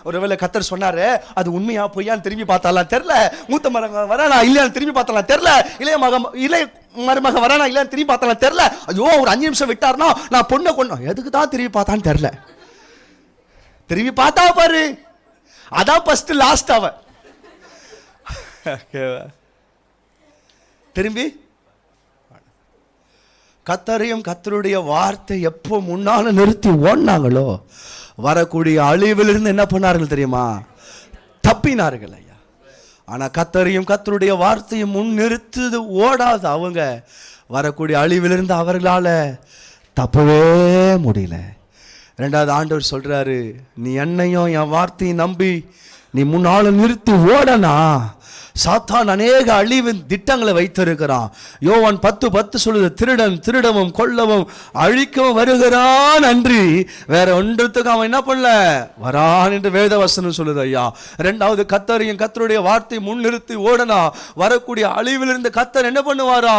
ஒருவேளை கத்தர் சொன்னாரு, அது உண்மையா பொய்யான்னு திரும்பி பார்த்தாலாம் தெரில. மூத்த மகன் வரானா இல்லையான்னு திரும்பி பார்த்தாலாம் தெரில. இளைய மருமகன் வரானா இல்லையான்னு திரும்பி பார்த்தாலாம் தெரில. ஐயோ ஒரு 5 நிமிஷம் விட்டாருனா நான் பொண்ணை கொண்டோம், எதுக்கு தான் திரும்பி பார்த்தான்னு தெரில. திரும்பி பார்த்தா பாரு, அதான் ஃபர்ஸ்ட் லாஸ்ட். அவ திரும்பி கத்தரையும் கத்தருடைய வார்த்தை எப்போ முன்னால நிறுத்தி ஓடினாங்களோ வரக்கூடிய அழிவிலிருந்து என்ன பண்ணார்கள் தெரியுமா, தப்பினார்கள் ஐயா. ஆனா கத்தரையும் கத்தருடைய வார்த்தையும் முன் நிறுத்து ஓடாது அவங்க வரக்கூடிய அழிவிலிருந்து அவர்களால தப்பவே முடியல. 2வது ஆண்டவர் சொல்றாரு, நீ என்னையும் என் வார்த்தையும் நம்பி நீ முன்னால நிறுத்தி ஓடனா சாத்தான் அநேக அழிவின் திட்டங்களை வைத்திருக்கிறான். யோவான் 10:10 சொல்லுது, திருடன் திருடவும் கொல்லவும் அழிக்கவும் வருகிறான் அன்றி வேற ஒன்றுத்துக்கு அவன் என்ன பண்ணல வரான் என்று வேத வசனம் சொல்லுது ஐயா. 2வது கத்தரையும் கத்தருடைய வார்த்தை முன்னிறுத்தி ஓடனா வரக்கூடிய அழிவிலிருந்து கத்தர் என்ன பண்ணுவாரா,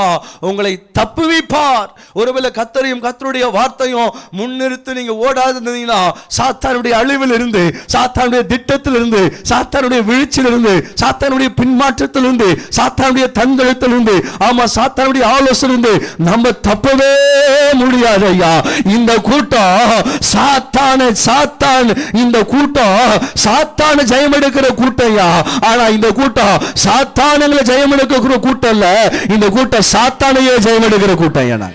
உங்களை தப்புவிப்பார். ஒருவேளை கத்தரையும் கத்தருடைய வார்த்தையும் முன்னிறுத்தி நீங்க ஓடாதுன்னா சாத்தானுடைய அழிவில் இருந்து, சாத்தானுடைய திட்டத்தில் இருந்து, சாத்தானுடைய வீழ்ச்சியில் இருந்து, சாத்தானுடைய பின்மாற்றத்திலிருந்து, சாத்தானுடைய தந்தெழுத்திலிருந்து, ஆமா சாத்தானுடைய ஆலோசனை நம்ம தப்பவே முடியாது ஐயா. இந்த கூட்டம் சாத்தான் இந்த கூட்டம் சாத்தான ஜெயம் எடுக்கிற கூட்டம் ஐயா. ஆனா இந்த கூட்டம் சாத்தானங்களை ஜெயம் எடுக்கிற கூட்டம் இல்ல, இந்த கூட்டம் சாத்தானையே ஜெயம் எடுக்கிற கூட்டம் ஐயா.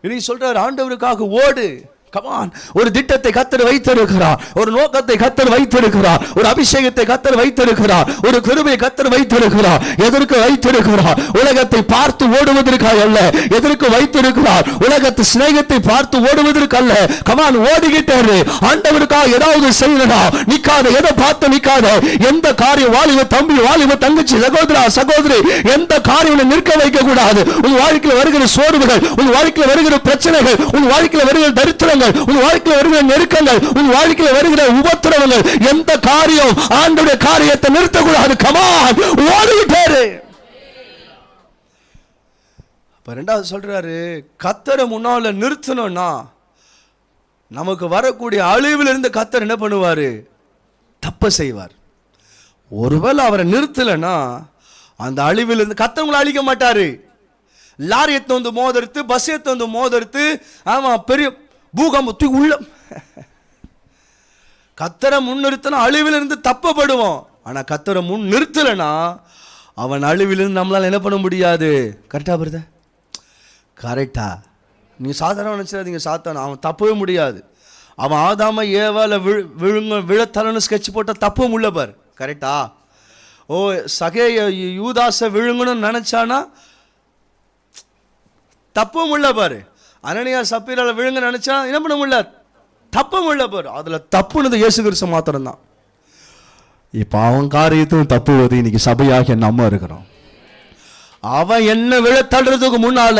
இனி சொல்றாரு, ஆண்டவருக்காக ஓடு. கமான், ஒரு திட்டத்தை கத்தர் வைத்திருக்கிறார், ஒரு நோக்கத்தை கத்தர் வைத்திருக்கிறார், ஒரு அபிஷேகத்தை கத்தர் வைத்திருக்கிறார், ஒரு கிருபையை கத்தர் வைத்திருக்கிறார். எதற்கு வைத்திருக்கிறார்? உலகத்தை பார்த்து ஓடுவதற்காக அல்ல. எதற்கு வைத்திருக்கிறார்? உலகத்து சிநேகத்தை பார்த்து ஓடுவதற்கு அல்ல. கமான், ஓடிக்கிட்டாரு. ஆண்டவருக்காக ஏதாவது செய்யணும், நிக்காத, எதை பார்த்து நிக்காத. எந்த காரியம் வாலிப தம்பி, வாலிப தங்கச்சி, சகோதரா சகோதரி, எந்த காரியம் நிற்க வைக்க கூடாது. உன் வாழ்க்கையில் வருகிற சோர்வுகள், உன் வாழ்க்கையில் வருகிற பிரச்சனைகள், உன் வாழ்க்கையில் வருகிற தரித்திரங்கள், உன் வாழ்க்கையில் வருகிற நெருக்கங்கள், உன் வாழ்க்கையில் வருகிற உபத்திரவங்கள், எந்த காரியம் ஆண்டவருடைய காரியத்தை நிறுத்தக்கூடாது. கமான், ஓடிட்டாரு. 2வது சொல்றாரு, கத்தரை முன்னால நிறுத்தணும்னா நமக்கு வரக்கூடிய அழிவிலிருந்து கத்தர் என்ன பண்ணுவாரு, தப்ப செய்வார். ஒருவேளை அவரை நிறுத்தலைன்னா அந்த அழிவிலிருந்து கத்தர் உங்களை அழிக்க மாட்டாரு. லாரி எத்து வந்து மோதறுத்து, பஸ் எத்து வந்து மோதறுத்து, ஆமா பெரிய பூகம்பத்து உள்ள கத்தரை முன் நிறுத்தினா அழிவிலிருந்து தப்பப்படுவோம். ஆனால் கத்தரை முன் நிறுத்தலைன்னா அவன் அழிவிலிருந்து நம்மளால் என்ன பண்ண முடியாது. கரெக்டாக வருதா? கரெக்டா? நீங்கள் சாதாரண நினச்சிடாதீங்க. சாத்தான் அவன் தப்பவே முடியாது. அவன் ஆதாம ஏவால விழத்தலன்னு ஸ்கெட்ச் போட்டால் தப்பவும் உள்ள பார். கரெக்டா? ஓ சகேய யூதாசை விழுங்கணும்னு நினச்சானா தப்பவும் உள்ள பாரு. அனனியா சப்பீரால விழுங்க நினச்சா என்ன பண்ண முடியல, தப்பவும் உள்ள பாரு. அதில் தப்புனது இயேசு கிறிஸ்து மாத்திரம்தான். இப்போ அவன் காரியத்தும் தப்புவது இன்னைக்கு சபையாக நம்ம இருக்கிறோம். அவன் என்ன விழத்தள்ளுறதுக்கு முன்னால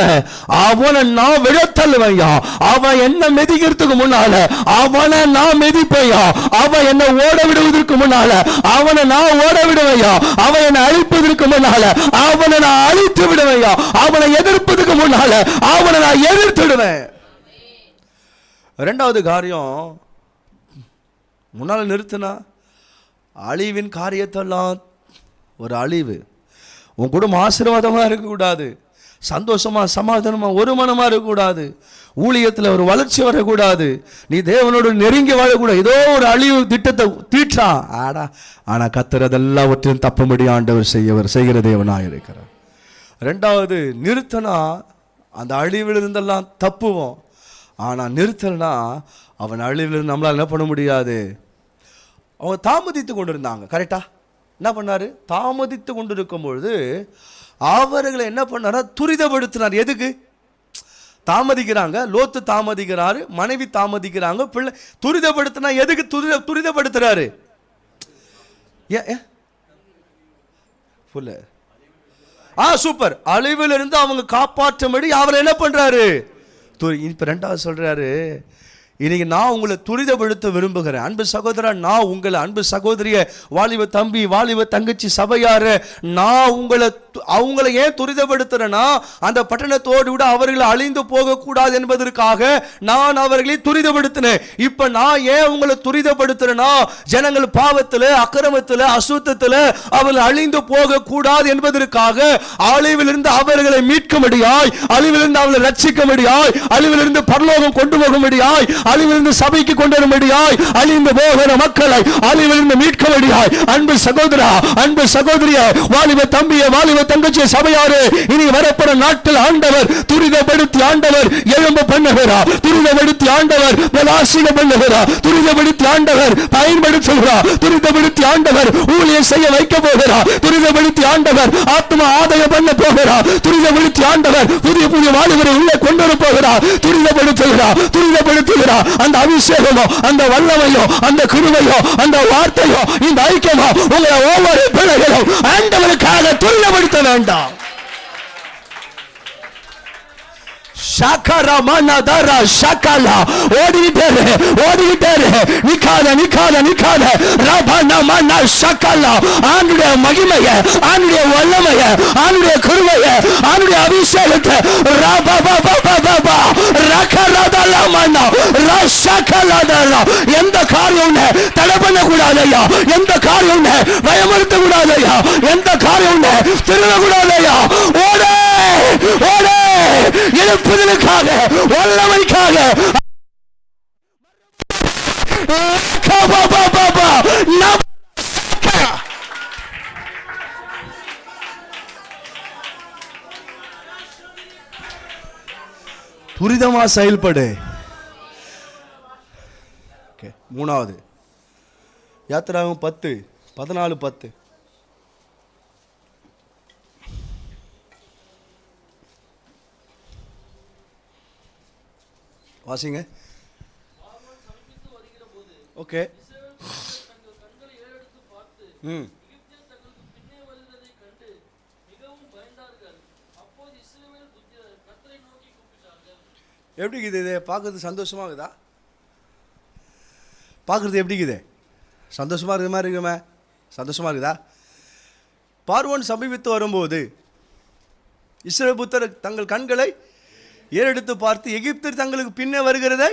அவனை நான் விழத்தள்ளுவையா. அவன் என்ன மெதிக்கிறதுக்கு முன்னால அவனை நான் மெதிப்பையா. அவன் என்ன ஓட விடுவதற்கு முன்னால அவனை நான் ஓட விடுவையா. அவன் என்னை அழிப்பதற்கு முன்னால அவனை நான் அழித்து விடுவையா. அவனை எதிர்ப்பதற்கு முன்னால அவனை நான் எதிர்த்துடுவேன். ரெண்டாவது காரியம், முன்னால நிறுத்தினா அழிவின் காரியத்தெல்லாம் ஒரு அழிவு. உன் குடும்பம் ஆசீர்வாதமாக இருக்கக்கூடாது, சந்தோஷமாக சமாதானமாக ஒரு மனமாக இருக்கக்கூடாது, ஊழியத்தில் ஒரு வளர்ச்சி வரக்கூடாது, நீ தேவனோடு நெருங்கி வாழக்கூடாது. ஏதோ ஒரு அழிவு திட்டத்தை தீட்டான். ஆனால் கர்த்தர் அதெல்லாவற்றையும் தப்பும்படி ஆண்டவர் செய்கிற தேவனாக இருக்கிறார். ரெண்டாவது, நிறுத்தினா அந்த அழிவிலிருந்தெல்லாம் தப்புவோம். ஆனால் நிறுத்தலைன்னா அவன் அழிவிலிருந்து நம்மளால் என்ன பண்ண முடியாது. அவங்க தாமதித்து கொண்டு இருந்தாங்க. கரெக்டா? என்ன பண்ணாரு? தாமதித்து கொண்டு இருக்கும் பொழுது அவர்களை என்ன பண்ணாரா, துரிதப்படுத்தினார். எதுக்கு தாமதிக்கிறாங்க? லோத்து தாமதிக்கிறாரு, மனைவி தாமதிக்கிறாங்க, பிள்ளை. துரிதப்படுத்தினா எதுக்கு துரிதப்படுத்துறாரு? சூப்பர். அழிவிலிருந்து அவங்க காப்பாற்றும்படி அவர் என்ன பண்றாரு? இப்ப ரெண்டாவது சொல்றாரு, இன்னைக்கு நான் உங்களை துரிதப்படுத்த விரும்புகிறேன். அன்பு சகோதரா, நான் உங்களை, அன்பு சகோதரிய, வாலிப தம்பி, வாலிப தங்கச்சி, சபையார, நான் அவங்களை ஏன் துரிதப்படுத்துறேன்னா, அந்த பட்டணத்தோடு விட அவர்களை அழிந்து போகக்கூடாது என்பதற்காக நான் அவர்களை துரிதப்படுத்தினேன். இப்ப நான் ஏன் உங்களை துரிதப்படுத்துறேன்னா, ஜனங்கள் பாவத்தில், அக்கிரமத்தில், அசுத்தத்தில் அவர்கள் அழிந்து போகக்கூடாது என்பதற்காக அழிவிலிருந்து அவர்களை மீட்க முடியாய், அழிவிலிருந்து அவர்களை ரட்சிக்க முடியாய், அழிவிலிருந்து பரலோகம் கொண்டு போக முடியாய், அழிவிலிருந்து சபைக்கு கொண்டு வர முடியாய், அழிந்து போகிற மக்களை அழிவிலிருந்து மீட்க முடியாய். அன்பு சகோதரா, அன்பு சகோதரிய, வாலிப தம்பிய, வாலிப தங்கச்சி, சபையாரு, இனி வரப்போற நாட்கள் ஆண்டவர் துரிதப்படுத்தி ஆண்டவர் எழும்ப பண்ணுகிறார், துரிதப்படுத்தி ஆண்டவர் விலாசிக பண்ணுகிறார், துரிதப்படுத்தி ஆண்டவர் பயன்படுத்துகிறார், துரிதப்படுத்தி ஆண்டவர் ஊழியம் செய்ய வைக்க போகிறார், துரிதப்படுத்தி ஆண்டவர் ஆத்மா ஆதாயம் பண்ண போகிறார், துரிதப்படுத்தி ஆண்டவர் புதிய புதிய வாலிபரை உள்ளே கொண்டு வர போகிறார், துரிதப்படுத்துகிறார். அந்த அபிஷேகமோ, அந்த வல்லமையோ, அந்த கிருபையோ, அந்த வார்த்தையோ, இந்த ஐக்கியமோ உங்களை ஒவ்வொரு பிள்ளைகளும் ஆண்டவருக்காக துரிதப்படுத்த வேண்டாம். மகிமைய, வல்லமைய, கிருபைய, அபிஷேகத்தை எந்த காரியம் தடை பண்ணக்கூடாதையா, எந்த காரியம் பயமுறுத்த கூடாதையா, எந்த காரியம் திருடக்கூடாதையா. ஓடே ஓடே, எழுப்புதலுக்காக, வல்லமைக்காக. துரிதமா செயல்படு. மூணாவது, யாத்திராகமம் 10:14-10. வாசிங்க. ஓகே. எப்படி இருக்குது இது? பார்க்கறது சந்தோஷமா இருக்குதா? பார்க்குறது எப்படி இருக்குது? சந்தோஷமாக இருக்கிற மாதிரி இருக்குமே. சந்தோஷமாக இருக்குதா? பார்வோன் சமீபித்து வரும்போது இஸ்ரவேல் புத்தர் தங்கள் கண்களை ஏறெடுத்து பார்த்து எகிப்தர் தங்களுக்கு பின்னே வருகிறதை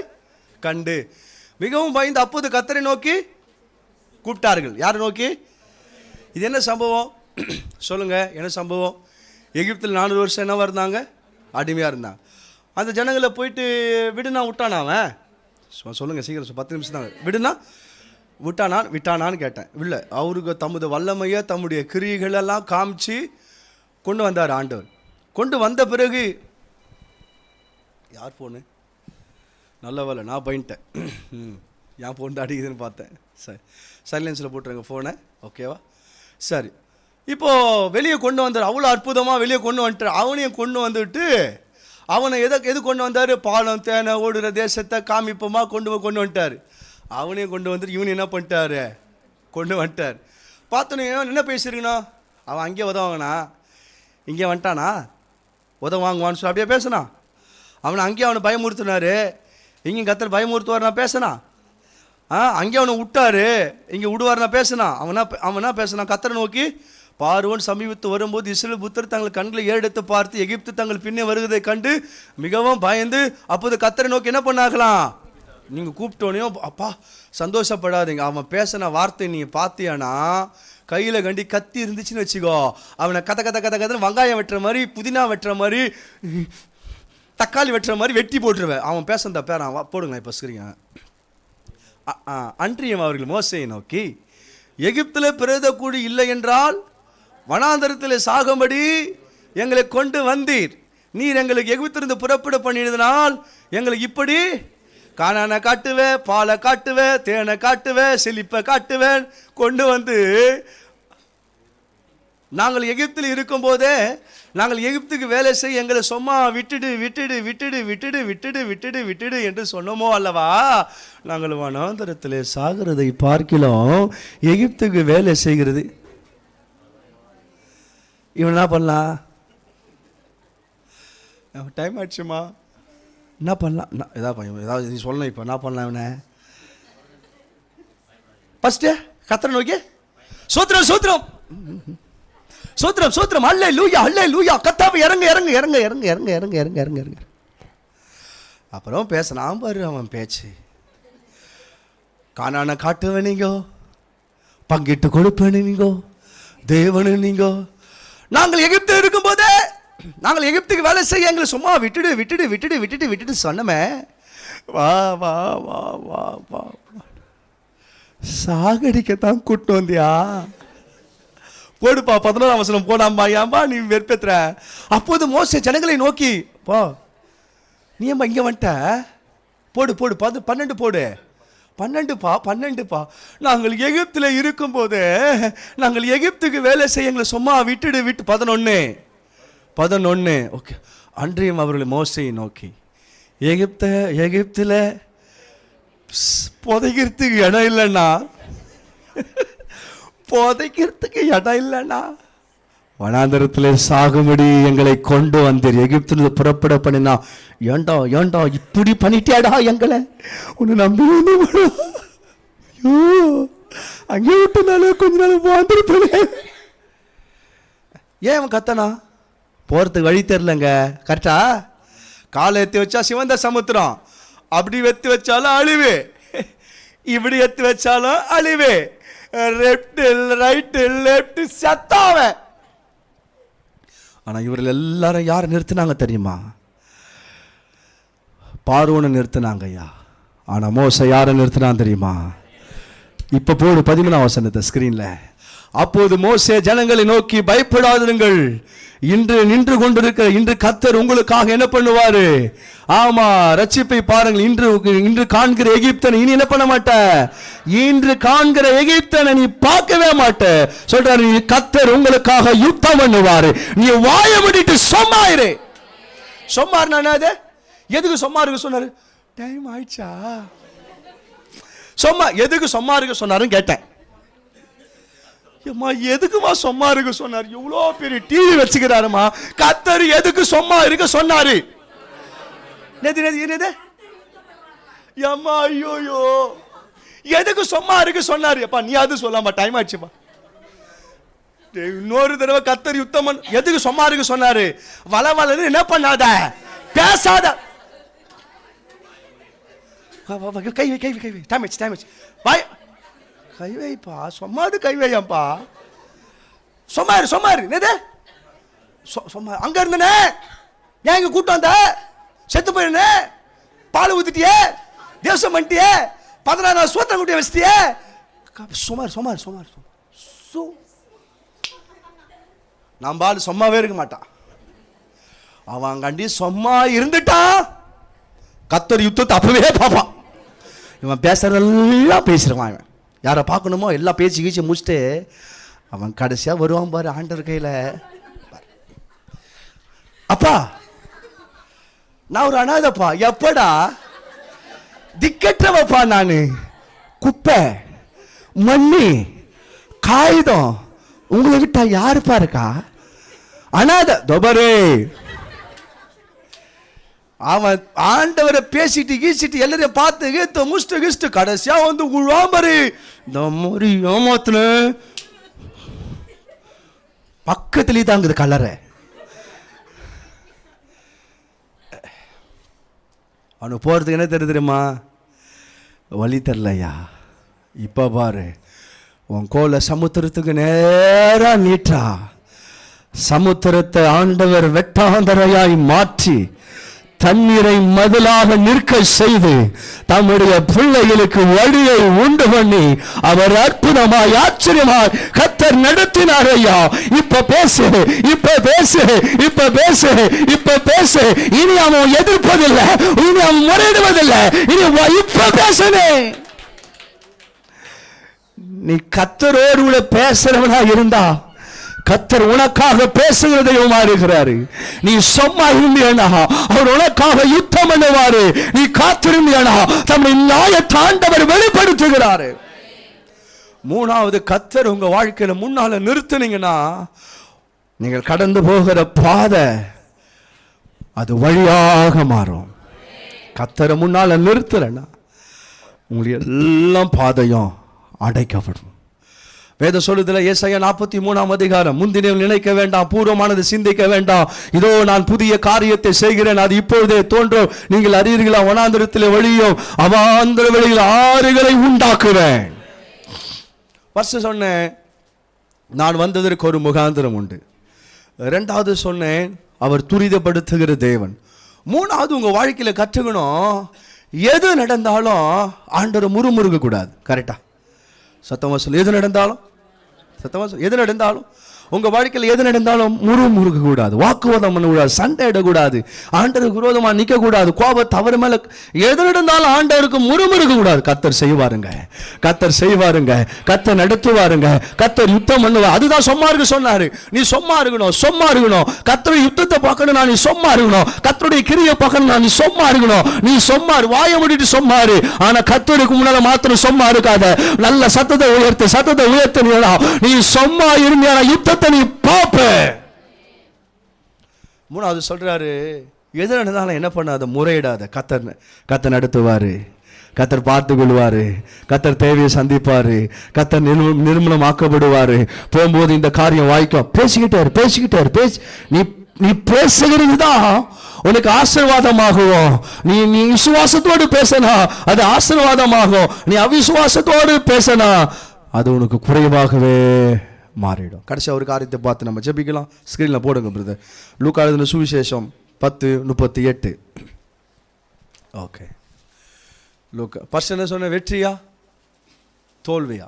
கண்டு மிகவும் பயந்து அப்போது கர்த்தரை நோக்கி கூப்பிட்டார்கள். யாரை நோக்கி? இது என்ன சம்பவம் சொல்லுங்கள், என்ன சம்பவம்? எகிப்தில் 400 வருஷம் என்னவா இருந்தாங்க? அடிமையாக இருந்தாங்க. அந்த ஜனங்களை போயிட்டு விடுனா விட்டானா அவன்? சொல்லுங்கள் சீக்கிரம், 10 நிமிஷம் தாங்க. விட்டானான்னு கேட்டேன். இல்லை, அவருக்கு தமது வல்லமையை தம்முடைய கிரியைகளெல்லாம் காமிச்சு கொண்டு வந்தார் ஆண்டவர். கொண்டு வந்த பிறகு யார் ஃபோனு? நல்ல வேலை நான் போயிட்டேன். என் ஃபோன் தான் அடிக்குதுன்னு பார்த்தேன். சரி, சைலன்ஸில் போட்டுருங்க ஃபோனை. ஓகேவா? சரி, இப்போது வெளியே கொண்டு வந்தார். அவ்வளோ அற்புதமாக வெளியே கொண்டு வந்துட்டார். அவனையும் கொண்டு வந்துட்டு அவனை எது கொண்டு வந்தார்? பாலம் தேனை ஓடுற தேசத்தை காமிப்போமா கொண்டு வந்துட்டார். அவனையும் கொண்டு வந்துட்டு இவனு என்ன பண்ணிட்டாரு? கொண்டு வந்துட்டார். பார்த்தோன்னே என்ன பேசியிருக்கணும்? அவன் அங்கேயே உதவாங்கண்ணா, இங்கே வந்துட்டானா உதவாங்குவான்னு சொல்லி அப்படியே பேசினான். அவனை அங்கேயே அவனை பயமுறுத்தினார். இங்கேயும் கத்தர் பயமுறுத்துவார் நான் பேசினா. அங்கே அவனை விட்டாரு, இங்கே விடுவார் நான் பேசினான். அவனா பேசினான் கத்தரை நோக்கி, பார்வோன் சமீபத்து வரும்போது இஸ்ரவேல் புத்திரர் தங்கள் கண்களை ஏறெடுத்து பார்த்து எகிப்து தங்கள் பின்னே வருவதை கண்டு மிகவும் பயந்து அப்போது கத்தரை நோக்கி என்ன பண்ணாங்களாம்? நீங்கள் கூப்பிட்டோனையும் அப்பா சந்தோஷப்படாதீங்க, அவன் பேசின வார்த்தை நீங்கள் பார்த்தியானா கையில் கண்டி கத்தி இருந்துச்சுன்னு வச்சுக்கோ, அவனை கதை வெங்காயம் வெட்டுற மாதிரி புதினா வெட்டுற மாதிரி தக்காளி வெட்டுற மாதிரி வெட்டி போட்டுருவேன். அவன் பேசுறத பேரான் போடுங்களேன் இப்போ சரிங்க. அன்றியும் அவர்கள் மோசையை நோக்கி, எகிப்தில் பிறந்த கூடி இல்லை என்றால் வனாந்தரத்தில் சாகும்படி எங்களை கொண்டு வந்தீர். நீர் எங்களுக்கு எகிப்திலிருந்து புறப்பட பண்ணினதனால் எங்களுக்கு இப்படி கானானை காட்டுவேன், பாலை காட்டுவேன், தேனை காட்டுவேன், செழிப்பை காட்டுவேன் கொண்டு வந்து நாங்கள் எகிப்தில் இருக்கும்போதே நாங்கள் எகிப்துக்கு வேலை செய்ய எங்களை சும்மா விட்டுடு விட்டுடு விட்டுடு விட்டுடு விட்டுடு விட்டுடு விட்டுடு என்று சொன்னோமோ அல்லவா? நாங்கள் வனாந்தரத்தில் சாகிறதை பார்க்கலாம் எகிப்துக்கு வேலை செய்கிறது. இவன் என்ன பண்ணலாம்? டைம் ஆயிடுச்சுமா, என்ன பண்ணலாம்? ஏதாவது நீ சொல்லணும். இப்போ என்ன பண்ணலாம்? இவனை ஃபஸ்ட்டு கத்தரை நோக்கி சூத்திரம் சூத்திரம் சூத்திரம் சூத்திரம் அல்லே லூயா அல்லே லூயா கத்தாவை இறங்க இறங்க இறங்க இறங்க இறங்க இறங்க இறங்க இறங்க இறங்க. அப்புறம் பேசலாம் பாரு அவன் பேச்சு. கானானை காட்டுவேன் நீங்கோ, பங்கிட்டு கொடுப்பேன் நீங்கோ, தேவனு நீங்கோ. நாங்கள் எகிப்து இருக்கும் போதே நாங்கள் எகிப்துக்கு வேலை செய்ய எங்களை சும்மா விட்டுடு விட்டுடு விட்டுடு விட்டுடு விட்டுட்டு சொன்னமே. வா வா வா வா வா சாகடிக்கத்தான் கூட்டு வந்தியா? போடுப்பா 11ஆம் வசனம் போடாம்பா. ஏன்பா நீ வெறுப்பேத்துற? அப்போது மோசே ஜனங்களை நோக்கி, போ நீ ஏன்பா இங்கே வந்துட்ட? போடு போடு 12 போடு 12பா. நாங்கள் எகிப்தில் இருக்கும்போது நாங்கள் எகிப்துக்கு வேலை செய்ய எங்களை சும்மா விட்டுடு விட்டு 11. ஓகே. அன்றையும் அவர்கள் மோசையை நோக்கி, எகிப்தில் புதைக்கிறதுக்கு இடம் இல்லைண்ணா, புதைக்கிறதுக்கு இடம் இல்லைண்ணா, வனாந்தரத்தில் சாகும்படி எங்களை கொண்டு வந்தீர், எகிப்திலிருந்து புறப்பட பண்ணினா. ஏண்டா இப்படி பண்ணிட்டியாடா எங்களை? உன்னை நம்பி வந்து அங்கே விட்டுனால கொஞ்ச நாள் வந்துருப்பேன். ஏன் அவன் கத்தனா? போகிறதுக்கு வழி தெரிலங்க. கரெக்டா? காலை எத்தி வச்சா சிவந்த சமுத்திரம், அப்படி வெத்தி வச்சாலும் அழிவு, இப்படி எத்தி வச்சாலும் அழிவு, லெஃப்ட் ரைட்டு லெஃப்ட் சத்தாவ. ஆனால் இவர்கள் எல்லாரும் யாரை நிறுத்தினாங்க தெரியுமா? பார்வோனை நிறுத்தினாங்க ஐயா. ஆனால் மோசே யாரை நிறுத்தினான் தெரியுமா? இப்போ போடு 13ஆம் வசனத்தை ஸ்கிரீனில். அப்போது மோசே ஜனங்களை நோக்கி, பயப்படாதிருங்கள், இன்று கர்த்தர் உங்களுக்காக என்ன பண்ணுவாரு? ஆமா, ரட்சிப்பை பாருங்கள். இன்று காண்கிற எகிப்தனை இனி என்ன பண்ண மாட்ட? இன்று காண்கிற எகிப்தனை நீ பார்க்கவே மாட்ட சொல்றாரு. கர்த்தர் உங்களுக்காக யுத்தம் பண்ணுவாரு, நீ வாய மூடிட்டு சொம்மாயிரு. சொம்மாருனா என்னது? எதுக்கு சொம்மா இருக்க சொன்னாரு? டைம் ஆயிடுச்சா? சொம்மா எதுக்கு சொம்மா இருக்க சொன்னாருன்னு கேட்டேன். எதுக்குமா சொம்மா இருக்க சொன்னார்? எவ்வளோ பெரிய டிவி வச்சுக்கிறாருமா. கர்த்தர் எதுக்கு சொம்மா இருக்க சொன்னாரு? ஐயோ எதுக்கு சொம்மா இருக்க சொன்னாரு? அப்பா நீ அது சொல்லாமா, டைம் ஆயிடுச்சுப்பா. இன்னொரு தடவை கர்த்தர் யுத்தம் எதுக்கு சொம்மா இருக்க சொன்னாரு? வளவலன்னு என்ன பண்ணாத, பேசாத. கை வை டைம் ஆயிடுச்சு பாய். கை வைப்பா, சொம்மாது கை வையப்பா. சொம்மாரு என்னது சொம்மாரு? அங்க இருந்தனே ஏன் இங்க கூட்டம் வந்த? செத்து போயிருந்தே, பால் ஊத்திட்டியே, தேசம் பண்ணிட்டியே, 16 நாள் சோத்திரம் குட்டிய வச்சிட்டியே, சுமார் சுமார் சுமார் சு நம்பால் சும்மாவே இருக்க மாட்டான். அவன் கண்டி சும்மா இருந்துட்டா கர்த்தர் யுத்தத்தை அப்பவே பார்ப்பான். இவன் பேசுறதெல்லாம் பேசிடுவான். இவன் யாரை பார்க்கணுமோ எல்லாம் பேசி கீச்சு முடிச்சுட்டு அவன் கடைசியாக வருவான் பாரு ஆண்டவர் கையில். அப்பா நான் ஒரு அனாதப்பா, எப்படா திக்கற்றவப்பா, நான் குப்பை மண்ணி காகிதம், உங்களை விட்டா யாருப்பா இருக்கா, அனாத தொபரே. அவன் ஆண்டவரை பேசிட்டு கீசிட்டு எல்லாரையும் பார்த்து கீத்து முஸ்டு கிஸ்டு கடைசியா வந்து உழாமரு இந்த மாதிரி ஏமாத்துல பக்கத்துலேயே தாங்குது கலரை. அவனுக்கு போகிறதுக்கு என்ன தெரியுமா, வழி தெரிலையா. இப்போ பாரு உன் கோலை சமுத்திரத்துக்கு நேராக நீட்டா, சமுத்திரத்தை ஆண்டவர் வெட்டாந்தரையாய் மாற்றி தண்ணீரை மதிலாக நிற்க செய்து தம்முடைய பிள்ளைகளுக்கு வழியை உண்டு பண்ணி அவர் அற்புதமாய் ஆச்சரியமாய் கர்த்தர் நடத்தினார் ஐயா. இப்ப பேசு, இப்ப பேசு, இப்ப பேசு, இப்ப பேசு. இனி அவன் எதிர்ப்பதில்லை, இனி அவன் முறையிடுவதில்லை, இனி இப்ப பேசனே. நீ கர்த்தரோடு கூட பேசுறவனா இருந்தா கர்த்தர் உனக்காக பேசுகிற தெய்வமா இருக்கிறாரு. நீ சும்மா இருந்தியனா அவர் உனக்காக யுத்தம் பண்ணுவாரு. நீ காத்திருந்தியனா தம்முடைய நியாயத்தை ஆண்டவர் வெளிப்படுத்துகிறாரு. மூணாவது, கர்த்தர் உங்க வாழ்க்கையில முன்னால நிறுத்தினீங்கன்னா நீங்கள் கடந்து போகிற பாதை அது வழியாக மாறும். கர்த்தரை முன்னால நிறுத்துறேன்னா உங்களுடைய எல்லாம் பாதையும் அடைக்கப்படும். வேத சொல்லுதல ஏசாயா 43ஆம் அதிகாரம், முந்தினேன் நினைக்க வேண்டாம், பூர்வமானது சிந்திக்க வேண்டாம், இதோ நான் புதிய காரியத்தை செய்கிறேன், அது இப்பொழுதே தோன்றும், நீங்கள் அறியீர்களா, வனாந்திரத்திலே வழியும் அவாந்தர வெளியில் ஆறுகளை உண்டாக்குவேன். ஃபர்ஸ்ட் சொன்னேன் நான் வந்ததற்கு ஒரு முகாந்திரம் உண்டு. ரெண்டாவது சொன்னேன் அவர் துரிதப்படுத்துகிற தேவன். மூணாவது உங்க வாழ்க்கையில கற்றுக்கணும், எது நடந்தாலும் ஆண்டவர் முறுமுறுக்க கூடாது. கரெக்டா? சத்தமா சொல்லு. எது நடந்தாலும், சத்தமா சொல்லு, எது நடந்தாலும் உங்க வாழ்க்கையில் எது நடந்தாலும் முறுமுறுக்க கூடாது, வாக்குவாதம் பண்ணக்கூடாது, சண்டை இடக்கூடாது, ஆண்டவருக்கு விரோதமா நிக்க கூடாது, கோபத்தை அவர் மேல. எது நடந்தாலும் ஆண்டவருக்கு முறுமுறுக்க கூடாது. கர்த்தர் செய்வாருங்க, கர்த்தர் செய்வாருங்க, கர்த்தர் நடத்துவாருங்க, கர்த்தர் யுத்தம் பண்ணுவார். அதுதான் சும்மா இருக்க சொன்னாரு. நீ சும்மா இருக்கணும், சும்மா இருக்கணும். கர்த்தருடைய யுத்தத்தை பார்க்கணும், நான் நீ சும்மா இருக்கணும். கர்த்தருடைய கிரியை பார்க்கணும், நான் நீ சும்மா இருக்கணும். நீ சும்மா வாய மூடிட்டு சும்மா இரு. ஆனா கர்த்தருக்கு முன்னால மாத்திரம் சும்மா இருக்காத. நல்ல சத்தத்தை உயர்த்து, சத்தத்தை உயர்த்தினா நீ சும்மா இருந்தா யுத்த நீ பாப்ப. மூணாவது சொல்றாரு, எது நடந்தாலும் என்ன பண்ணாத, முறையிடாத. கர்த்தர் நடத்துவாரு, கர்த்தர் பார்த்து கொள்வாரு, கர்த்தர் தேவையை சந்திப்பாரு, கர்த்தர் நிர்மூலமாக்கப்படுவாரு. போகும்போது இந்த காரியம் வாய்க்கும். பேசிக்கிட்டாரு பேசிக்கிட்டாரு பேசி நீ பேசுகிறது தான் உனக்கு ஆசீர்வாதமாகும். நீ விசுவாசத்தோடு பேசினா அது ஆசீர்வாதமாகும். நீ அவிசுவாசத்தோடு பேசினா அது உனக்கு குறைவாகவே மாறிடும். கடைசி ஒரு காரியத்தை பார்த்து நம்ம ஜெபிக்கலாம். ஸ்கிரீன்ல போடுங்க பிரதர். லூக்கா எழுதின சுவிசேஷம் 10:38. ஓகே. லூக்கா ஃபர்ஸ்ட் என்ன சொன்ன, வெற்றியா தோல்வியா?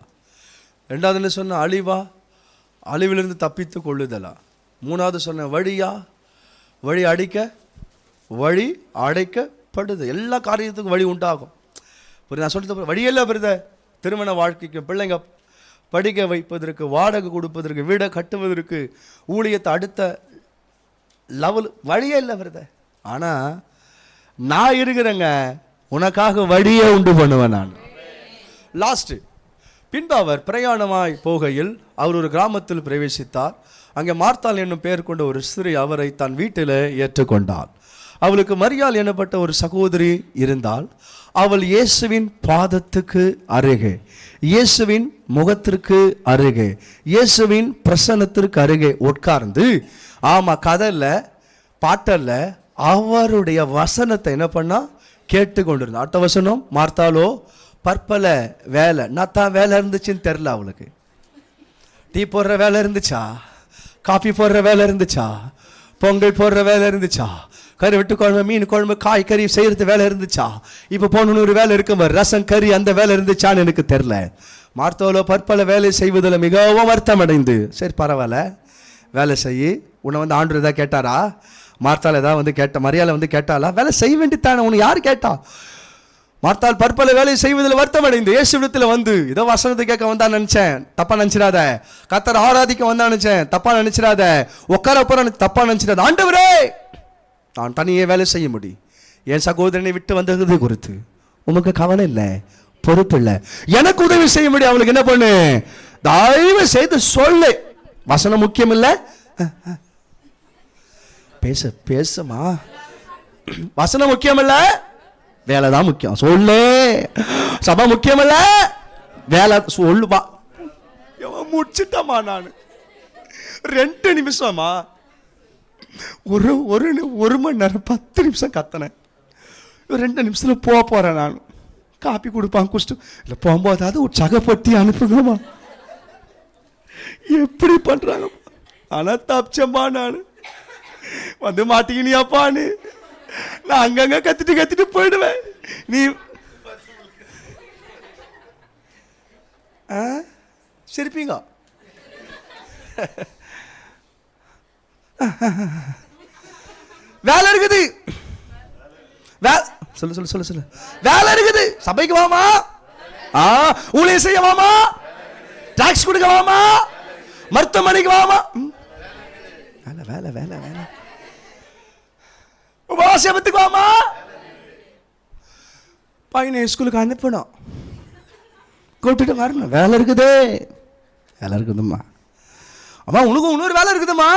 ரெண்டாவது என்ன சொன்ன, அழிவா அழிவிலிருந்து தப்பித்து கொள்ளுதலா? மூணாவது சொன்ன வழியா வழி அடைக்கப்படுது. எல்லா காரியத்துக்கும் வழி உண்டாகும். நான் சொல்றது வழியெல்லாம் பிரதர். திருமண வாழ்க்கைக்கு, பிள்ளைங்க படிக்க வைப்பதற்கு, வாடகை கொடுப்பதற்கு, வீடை கட்டுவதற்கு, ஊழியத்தை அடுத்த லெவல் வழியே இல்லை வருத. ஆனால் நான் இருக்கிறேங்க, உனக்காக வழியே உண்டு பண்ணுவேன் நான். லாஸ்ட் பின்பு அவர் பிரயாணமாய் போகையில் அவர் ஒரு கிராமத்தில் பிரவேசித்தார். அங்கே மார்த்தாள் என்னும் பெயர் கொண்ட ஒரு ஸ்திரீ அவரை தன் வீட்டில் ஏற்றுக்கொண்டாள். அவளுக்கு மரியாள் எனப்பட்ட ஒரு சகோதரி இருந்தாள். அவள் இயேசுவின் பாதத்துக்கு அருகே, இயேசுவின் முகத்திற்கு அருகே, இயேசுவின் பிரசன்னத்திற்கு அருகே உட்கார்ந்து, ஆமா கதையில பாட்டல்ல அவருடைய வசனத்தை என்ன பண்ணா கேட்டு கொண்டிருந்தா. அடுத்த வசனம், மார்த்தாளோ பற்பல வேலை, நான் வேலை இருந்துச்சுன்னு தெரியல அவளுக்கு. டீ போடுற வேலை இருந்துச்சா, காஃபி போடுற வேலை இருந்துச்சா, பொங்கல் போடுற வேலை இருந்துச்சா, கறி வெட்டு குழம்பு, மீன் குழம்பு, காய்கறி செய்யறது வேலை இருந்துச்சா, இப்போ போகணுன்னு ஒரு வேலை இருக்கும், ரசம் கறி அந்த வேலை இருந்துச்சான்னு எனக்கு தெரில. மார்த்தாளோ பற்பல வேலை செய்வதில் மிகவும் வருத்தம் அடைந்து, சரி பரவாயில்ல வேலை செய்யி, உன்னை வந்து ஆண்டவர் ஏதாவது கேட்டாரா? மார்த்தாள் ஏதாவது வந்து கேட்ட, மரியாதை வந்து கேட்டாளா? வேலை செய்ய வேண்டித்தானே, உன்னை யார் கேட்டா? மார்த்தாள் பற்பல வேலை செய்வதில் வருத்தம் அடைந்து இயேசுவிடத்தில் வந்து, ஏதோ வசனத்தை கேட்க வந்தா நினைச்சேன், தப்பா நினைச்சிடாத. கர்த்தர் ஆராதிக்க வந்தா நினைச்சேன், தப்பா நினைச்சிடாத. உட்கார போற தப்பா நினைச்சிடாத. ஆண்டவரே, நான் தனியே வேலை செய்ய முடியும், என் சகோதரனை விட்டு வந்தது குறித்து உனக்கு கவலை இல்லை, பொறுப்பு இல்லை, எனக்கு உதவி செய்ய முடியும். அவளுக்கு என்ன பண்ணு, தயவு செய்து சொல்லு. வசனம் முக்கியம் இல்லை, பேசுமா. வசனம் முக்கியம் இல்ல, வேலை தான் முக்கியம். சொல்லு. சபை முக்கியம் இல்ல, வேலை சொல்லுவா. முடிச்சுட்டமா நான் 2 நிமிஷமா, ஒரு மணி நேரம் 10 நிமிஷம் கத்தனேன். 2 நிமிஷத்துல போறேன் நான். காப்பி கொடுப்பான், குடிச்சிட்டு இல்லை போகும்போது அது ஒரு சகப்பட்டி அனுப்புங்கம்மா. எப்படி பண்றாங்க? ஆனா தப்பிச்சம்மா, நான் வந்து மாட்டிக்கினியாப்பான்னு நான் அங்கங்க கத்திட்டு போயிடுவேன். நீ சிரிப்பீங்க. வேலை இருக்குது, சொல்லு வேலை இருக்குது. சபைக்கு வாமா, ஊழியம் செய்ய வாமா, டாக்ஸ் கொடுக்க வாமா, மருத்துவமனைக்கு வாமா. வேலை வேலை வேலை. உபவாசத்துக்கு வாமா, பையனை ஸ்கூலுக்கு அனுப்பணும், கூப்பிட்டு வரணும். வேலை இருக்குதே, வேலை இருக்குதும்மா. அம்மா உனக்கும் இன்னொரு வேலை இருக்குதும்மா.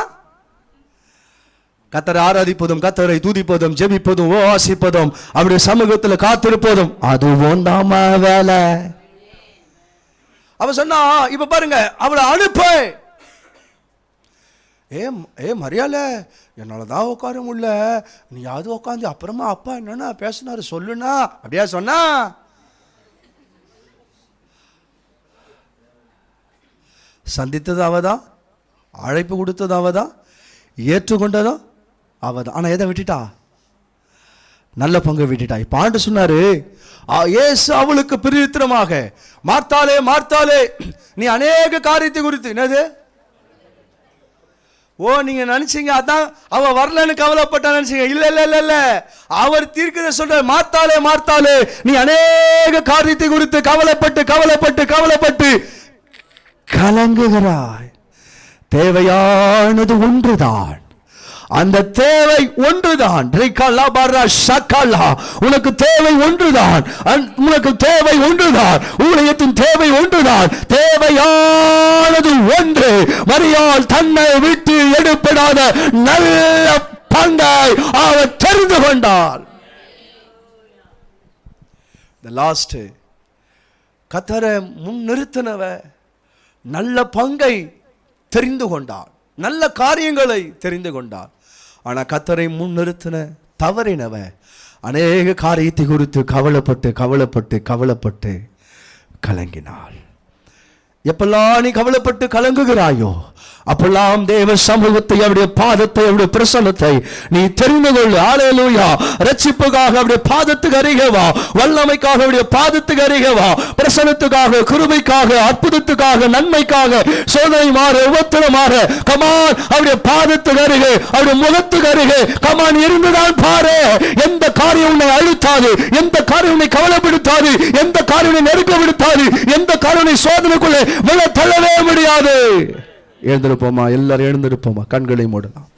கர்த்தரை ஆராதிப்பதும், கர்த்தரை துதிப்பதும், ஜெபிப்பதும், உபவாசிப்பதும், அவருடைய சமூகத்தில் காத்திருப்பதும், அதுவும் தாமா வேலை. அவ சொன்னா, இப்ப பாருங்க, அவளை அனுப்ப. மரியாதை, என்னால தான் உட்கார முடியல, நீ யாவது உட்காந்து அப்புறமா அப்பா என்னன்னா பேசினாரு சொல்லுனா, அப்படியா சொன்னா? சந்தித்தது அவதான், அழைப்பு கொடுத்தது அவதான், ஏற்றுக்கொண்டதும் அவதான். ஆனா எதை விட்டுட்டா? நல்ல பங்கை விட்டுட்டா. இப்ப ஆண்டு சொன்னாரு, இயேசு அவளுக்கு பிரித்திரமாக, மார்த்தாளே மார்த்தாளே, நீ அநேக காரியத்தை குறித்து என்னது, நீங்க நினைச்சீங்க அதான் அவ வரலன்னு கவலைப்பட்டா நினைச்சீங்க. இல்ல இல்ல இல்ல இல்ல, அவர் தீர்க்கதரிசி சொல்ற, மார்த்தாளே மார்த்தாளே, நீ அநேக காரியத்தை குறித்து கவலைப்பட்டு கவலைப்பட்டு கவலைப்பட்டு கலங்குகிறாய். தேவையானது ஒன்றுதான், அந்த தேவை ஒன்றுதான். உனக்கு தேவை ஒன்றுதான், உனக்கு தேவை ஒன்றுதான், ஊழியத்தின் தேவை ஒன்றுதான். தேவையானது ஒன்று. மரியாள் தன்னை விட்டு எடுப்படாத நல்ல பங்கை அவர் தெரிந்து கொண்டாள். லாஸ்ட் கர்த்தரை முன் நிறுத்தினவ நல்ல பங்கை தெரிந்து கொண்டாள், நல்ல காரியங்களை தெரிந்து கொண்டாள். ஆனா கர்த்தரை முன் நிறுத்தின தவறினவ அநேக காரியத்தை குறித்து கவலைப்பட்டு கவலைப்பட்டு கவலைப்பட்டு கலங்கினாள். எப்பெல்லாம் நீ கவலைப்பட்டு கலங்குகிறாயோ அப்பெல்லாம் தேவ சமூகத்தை, அவருடைய பாதத்தை, அவருடைய பிரசன்னத்தை நீ தெரிந்து கொள்ளு. ஹல்லேலூயா. ரட்சிப்புக்காக அவருடைய பாதத்துக்கு அருகே வா, வல்லமைக்காக அவருடைய பாதத்துக்கு அருகே வா, பிரசன்னத்துக்காக, கிருபைக்காக, அற்புதத்துக்காக, நன்மைக்காக, சோதனை மாற, உபத்திரம் மாற, கமான் அவருடைய பாதத்துக்கு அருகே, அவருடைய முகத்துக்கு அருகே கமான் இருந்துதான் பாரு. எந்த காரியம் உன்னை அழுத்தாது, எந்த காரியம் உன்னை கவலைப்படுத்தாது, எந்த காரியம் நெருக்கப்படுத்தாது, எந்த காரியம் சோதனைக்குள்ளே விழ தள்ளவே முடியாது. எழுந்திருப்போமா, எல்லாரும் எழுந்திருப்போமா, கண்களை மூடலாம்.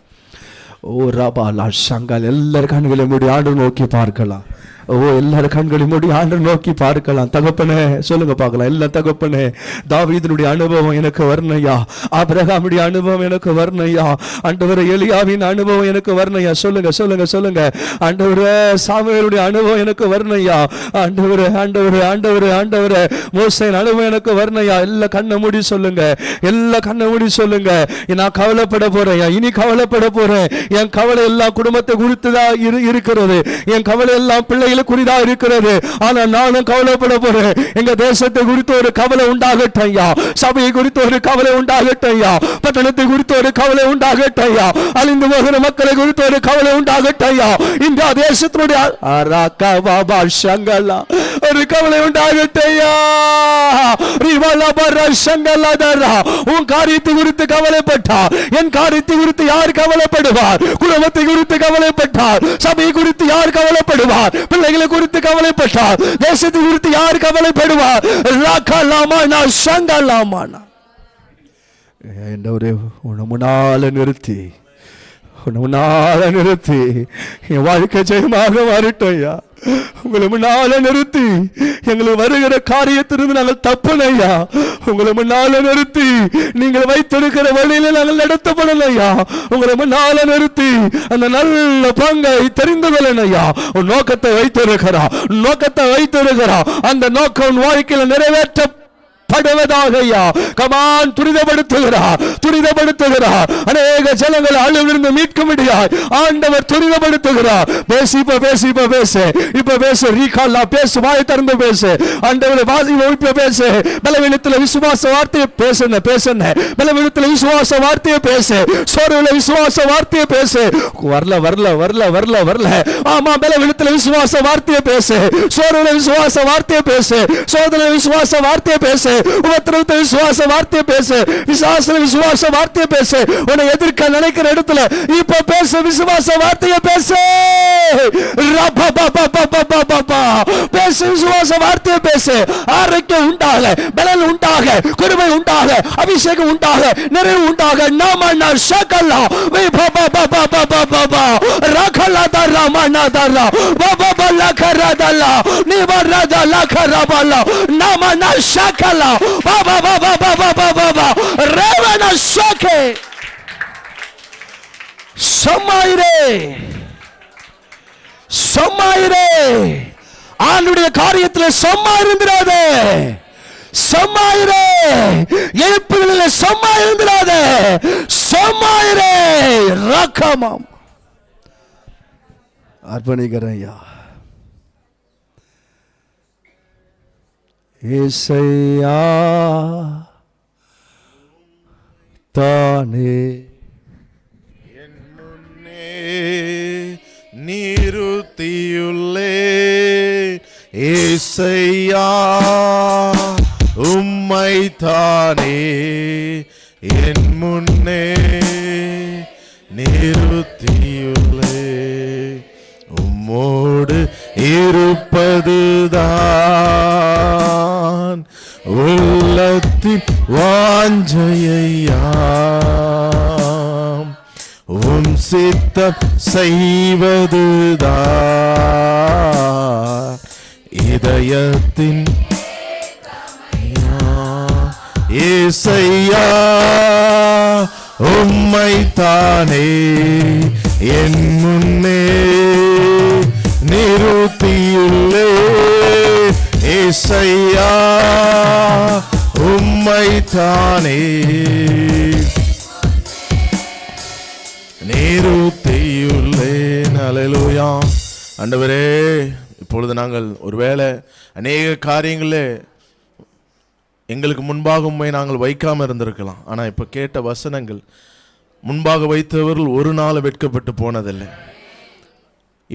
ஓ ராபா லா சங்கால், எல்லாரும் கண்களை மூடி ஆண்டு நோக்கி பார்க்கலாம். எல்லாரும் கண்களை மூடி ஆண்டு நோக்கி பார்க்கலாம். தகப்பனே சொல்லுங்க பார்க்கலாம். எல்லா தகப்பனே, தாவீதினுடைய அனுபவம் எனக்கு வரணையா, ஆபிரகாமுடைய அனுபவம் எனக்கு வரணையா, ஆண்டவரே எலியாவின் அனுபவம் எனக்கு வரணையா. சொல்லுங்க சொல்லுங்க சொல்லுங்க. ஆண்டவரே சாமுவேலுடைய அனுபவம் எனக்கு வரணையா, ஆண்டவரே ஆண்டவரே ஆண்டவரே ஆண்டவரே மோசேயின் அனுபவம் எனக்கு வரணையா. எல்லா கண்ணை மூடி சொல்லுங்க, எல்லா கண்ணை மூடி சொல்லுங்க. நான் கவலைப்பட போறேன், இனி கவலைப்பட போறேன். என் கவலை எல்லாம் குடும்பத்தை குறித்துதான் இருக்கிறது, என் கவலை எல்லாம் பிள்ளை பிள்ளைகளை குறிதா இருக்கிறது. ஆனா நானும் கவலைப்பட போறேன். எங்க தேசத்தை குறித்து ஒரு கவலை உண்டாகட்டும் ஐயா. சபையை குறித்து ஒரு கவலை உண்டாகட்டும் ஐயா. பட்டணத்தை குறித்து ஒரு கவலை உண்டாகட்டும் ஐயா. அழிந்து போகிற மக்களை குறித்து ஒரு கவலை உண்டாகட்டும் ஐயா. இந்த தேசத்தினுடைய ஒரு கவலை உண்டாகட்டும் ஐயா. உன் காரியத்தை குறித்து கவலைப்பட்டார். என் காரியத்தை குறித்து யார் கவலைப்படுவார்? குடும்பத்தை குறித்து கவலைப்பட்டார். சபையை குறித்து யார் கவலைப்படுவார்? பிள்ளைகளை குறித்து கவலைப்பட்டார். தேசத்தை குறித்து யார் கவலைப்படுவார்? என்றவரே உன்னை முன்னால நிறுத்தி என் வாழ்க்கை ஜெயமாக வரட்டும் ஐயா. உங்களை முன்னால நிறுத்தி எங்களுக்கு வருகிற காரியத்திலிருந்து நாங்கள் தப்பனையா. உங்களை முன்னால நிறுத்தி நீங்கள் வைத்திருக்கிற வழியில நாங்கள் நடத்தப்படலையா. உங்களை முன்னால நிறுத்தி அந்த நல்ல பங்கை தெரிந்து கொள்ளனையா. உன் நோக்கத்தை வைத்திருக்கிறா. அந்த நோக்கம் உன் வாழ்க்கையில் நிறைவேற்ற துரிதப்படுத்துகிறார். அநேக ஜனங்கள் அழிவிலிருந்து மீட்க முடியாது ஆண்டவர் துரிதப்படுத்துகிறார். பேசு வாய் திறந்து பேசு. ஆண்டவரை பேசு. பலவீனத்தில் விசுவாச வார்த்தையை பேசுன பலவீனத்தில் விசுவாச வார்த்தையை பேசு. சோர்வுல விசுவாச வார்த்தையை பேசு. வரல ஆமா. பலவீனத்தில் விசுவாச வார்த்தையை பேசு. சோர்வுல விசுவாச வார்த்தையை பேசு. சோதனை விசுவாச வார்த்தையை பேசு. உபத்திரவத்தை விசுவாச வார்த்தையை பேசு. விசுவாச வார்த்தையை பேசு. உன்னை எதிர்க்க நினைக்கிற இடத்துல இப்ப பேசு. விசுவாச வார்த்தையை பேசு. விசுவாச வார்த்தையை பேசு. ஆரோக்கியம் உண்டாக, பலன் உண்டாக, கிருபை உண்டாக, அபிஷேகம் உண்டாக, நிறைவு உண்டாக. நாம சகலா ஆண்டுடைய காரியத்தில் சும்மா இருந்திராதே. எழுப்புகளில் சும்மா இருந்திராதே. ரக்கமாம் அர்ப்பணிக்கிறேன் ஐயா. ஏசையா தானே என் முன்னே நிறுத்தியுள்ளே. ஏசையா உம்மை தானே என் முன்னே நிறுத்தியுள்ளே. உம்மோடு இருப்பதுதான் உள்ளத்தின் வாஞ்சையாம். உம் சித்தம் செய்வதுதான் இதயத்தின். ஏசையா உம்மை தானே என் முன்னே நிறுத்தியுள்ளே. ஏசையா உம்மை தானே நிறுத்தியுள்ளேன். அல்லேலூயா. ஆண்டவரே, இப்பொழுது நாங்கள் ஒருவேளை அநேக காரியங்களே எங்களுக்கு முன்பாக உண்மை நாங்கள் வைக்காம இருந்திருக்கலாம். ஆனால் இப்போ கேட்ட வசனங்கள் முன்பாக வைத்தவர்கள் ஒரு நாள் வெட்கப்பட்டு போனதில்லை.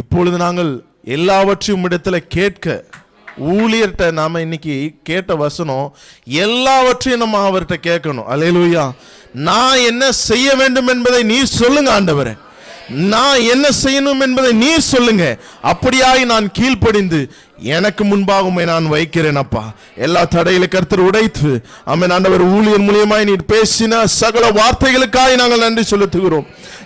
இப்பொழுது நாங்கள் எல்லாவற்றையும் இடத்துல கேட்க ஊழியர்கிட்ட நாம இன்னைக்கு கேட்ட வசனம் எல்லாவற்றையும் நம்ம அவர்கிட்ட கேட்கணும். அல்லேலூயா. நான் என்ன செய்ய வேண்டும் என்பதை நீர் சொல்லுங்க ஆண்டவரே. நான் என்ன செய்யணும் என்பதை நீர் சொல்லுங்க. அப்படியாய் நான் கீழ்ப்படிந்து எனக்கு முன்பாக நான் வைக்கிறேன் அப்பா. எல்லா தடையில கர்த்தர் உடைத்து ஆமென் ஆண்டவர் ஊழியர் மூலியமாய் நீர் பேசின சகல வார்த்தைகளுக்காய் நாங்கள் நன்றி செலுத்துகிறோம்.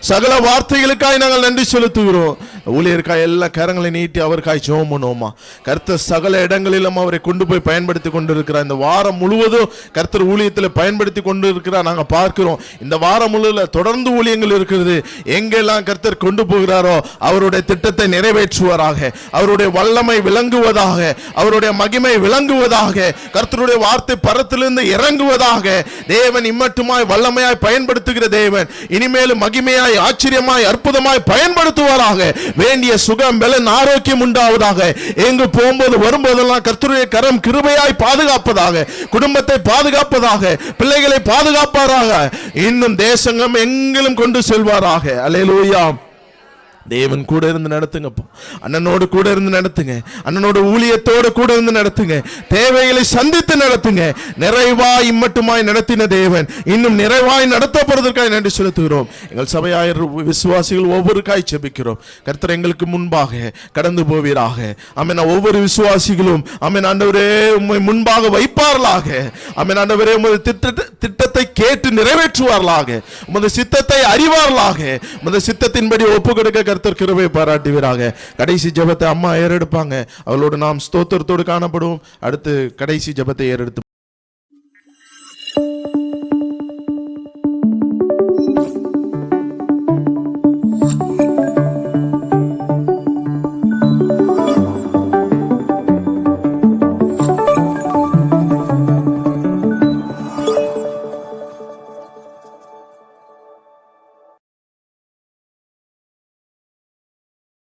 சகல வார்த்தைகளுக்காய் நாங்கள் நன்றி செலுத்துகிறோம். ஊழியருக்காய் எல்லா கரங்களை நீட்டி அவருக்காய் ஜெபம் பண்ணுவோமா. கர்த்தர் சகல இடங்களிலும் அவரை கொண்டு போய் பயன்படுத்தி கொண்டிருக்கிறார். இந்த வாரம் முழுவதும் கர்த்தர் ஊழியத்தில் பயன்படுத்தி கொண்டு இருக்கிறார். நாங்கள் பார்க்கிறோம் இந்த வாரம் முழுவதும் தொடர்ந்து ஊழியங்கள் இருக்கிறது. எங்கெல்லாம் கர்த்தர் கொண்டு போகிறாரோ அவருடைய திட்டத்தை நிறைவேற்றுவாராக. அவருடைய வல்லமை விளங்கு விளங்குவதாக, அவருடைய மகிமை விளங்குவதாக, கர்த்தருடைய வார்த்தை பரத்திலிருந்து இறங்குவதாக. தேவன் இம்மட்டுமாய் வல்லமையாய் பயன்படுத்துகிற தேவன் இனிமேலும் மகிமையாய் ஆச்சரியமாய் அற்புதமாய் பயன்படுத்துவாராக. வேண்டிய சுகம் பலன் ஆரோக்கியம் உண்டாவதாக. எங்கு போகும்போது வரும்போதெல்லாம் கர்த்தருடைய கரம் கிருபையாய் பாதுகாப்பதாக, குடும்பத்தை பாதுகாப்பதாக, பிள்ளைகளை பாதுகாப்பாராக. இன்னும் தேசங்கம் எங்கிலும் கொண்டு செல்வாராக. அல்லேலூயா. தேவன் கூட இருந்து நடத்துங்க. அண்ணனோடு கூட இருந்து நடத்துங்க. அண்ணனோட ஊழியத்தோடு கூட இருந்து நடத்துங்க. தேவைகளை சந்தித்து நடத்துங்க. நிறைவாய் இம்மட்டுமாய் நடத்தின தேவன் இன்னும் நிறைவாய் நடத்தப்படுவதற்காக நன்றி செலுத்துகிறோம். எங்கள் சபையாயர் விசுவாசிகள் ஒவ்வொருக்காய் ஜெபிக்கிறோம். கர்த்தர் எங்களுக்கு முன்பாக கடந்து போவீராக. ஆமென். ஒவ்வொரு விசுவாசிகளும் ஆமென் ஆண்டவரே உம்மை முன்பாக வைப்பார்களாக. ஆமென் ஆண்டவரே உமது திட்டத்தை கேட்டு நிறைவேற்றுவார்களாக. உமது சித்தத்தை அறிவார்களாக. உமது சித்தத்தின்படி ஒப்பு கொடுக்க கர்த்தர் கிருபை பாராட்டுவீராக. கடைசி ஜெபத்தை அம்மா ஏறெடுப்பாங்க. அவளோடு நாம் ஸ்தோத்திரத்தோடு காணப்படுவோம். அடுத்து கடைசி ஜெபத்தை ஏறெடுத்து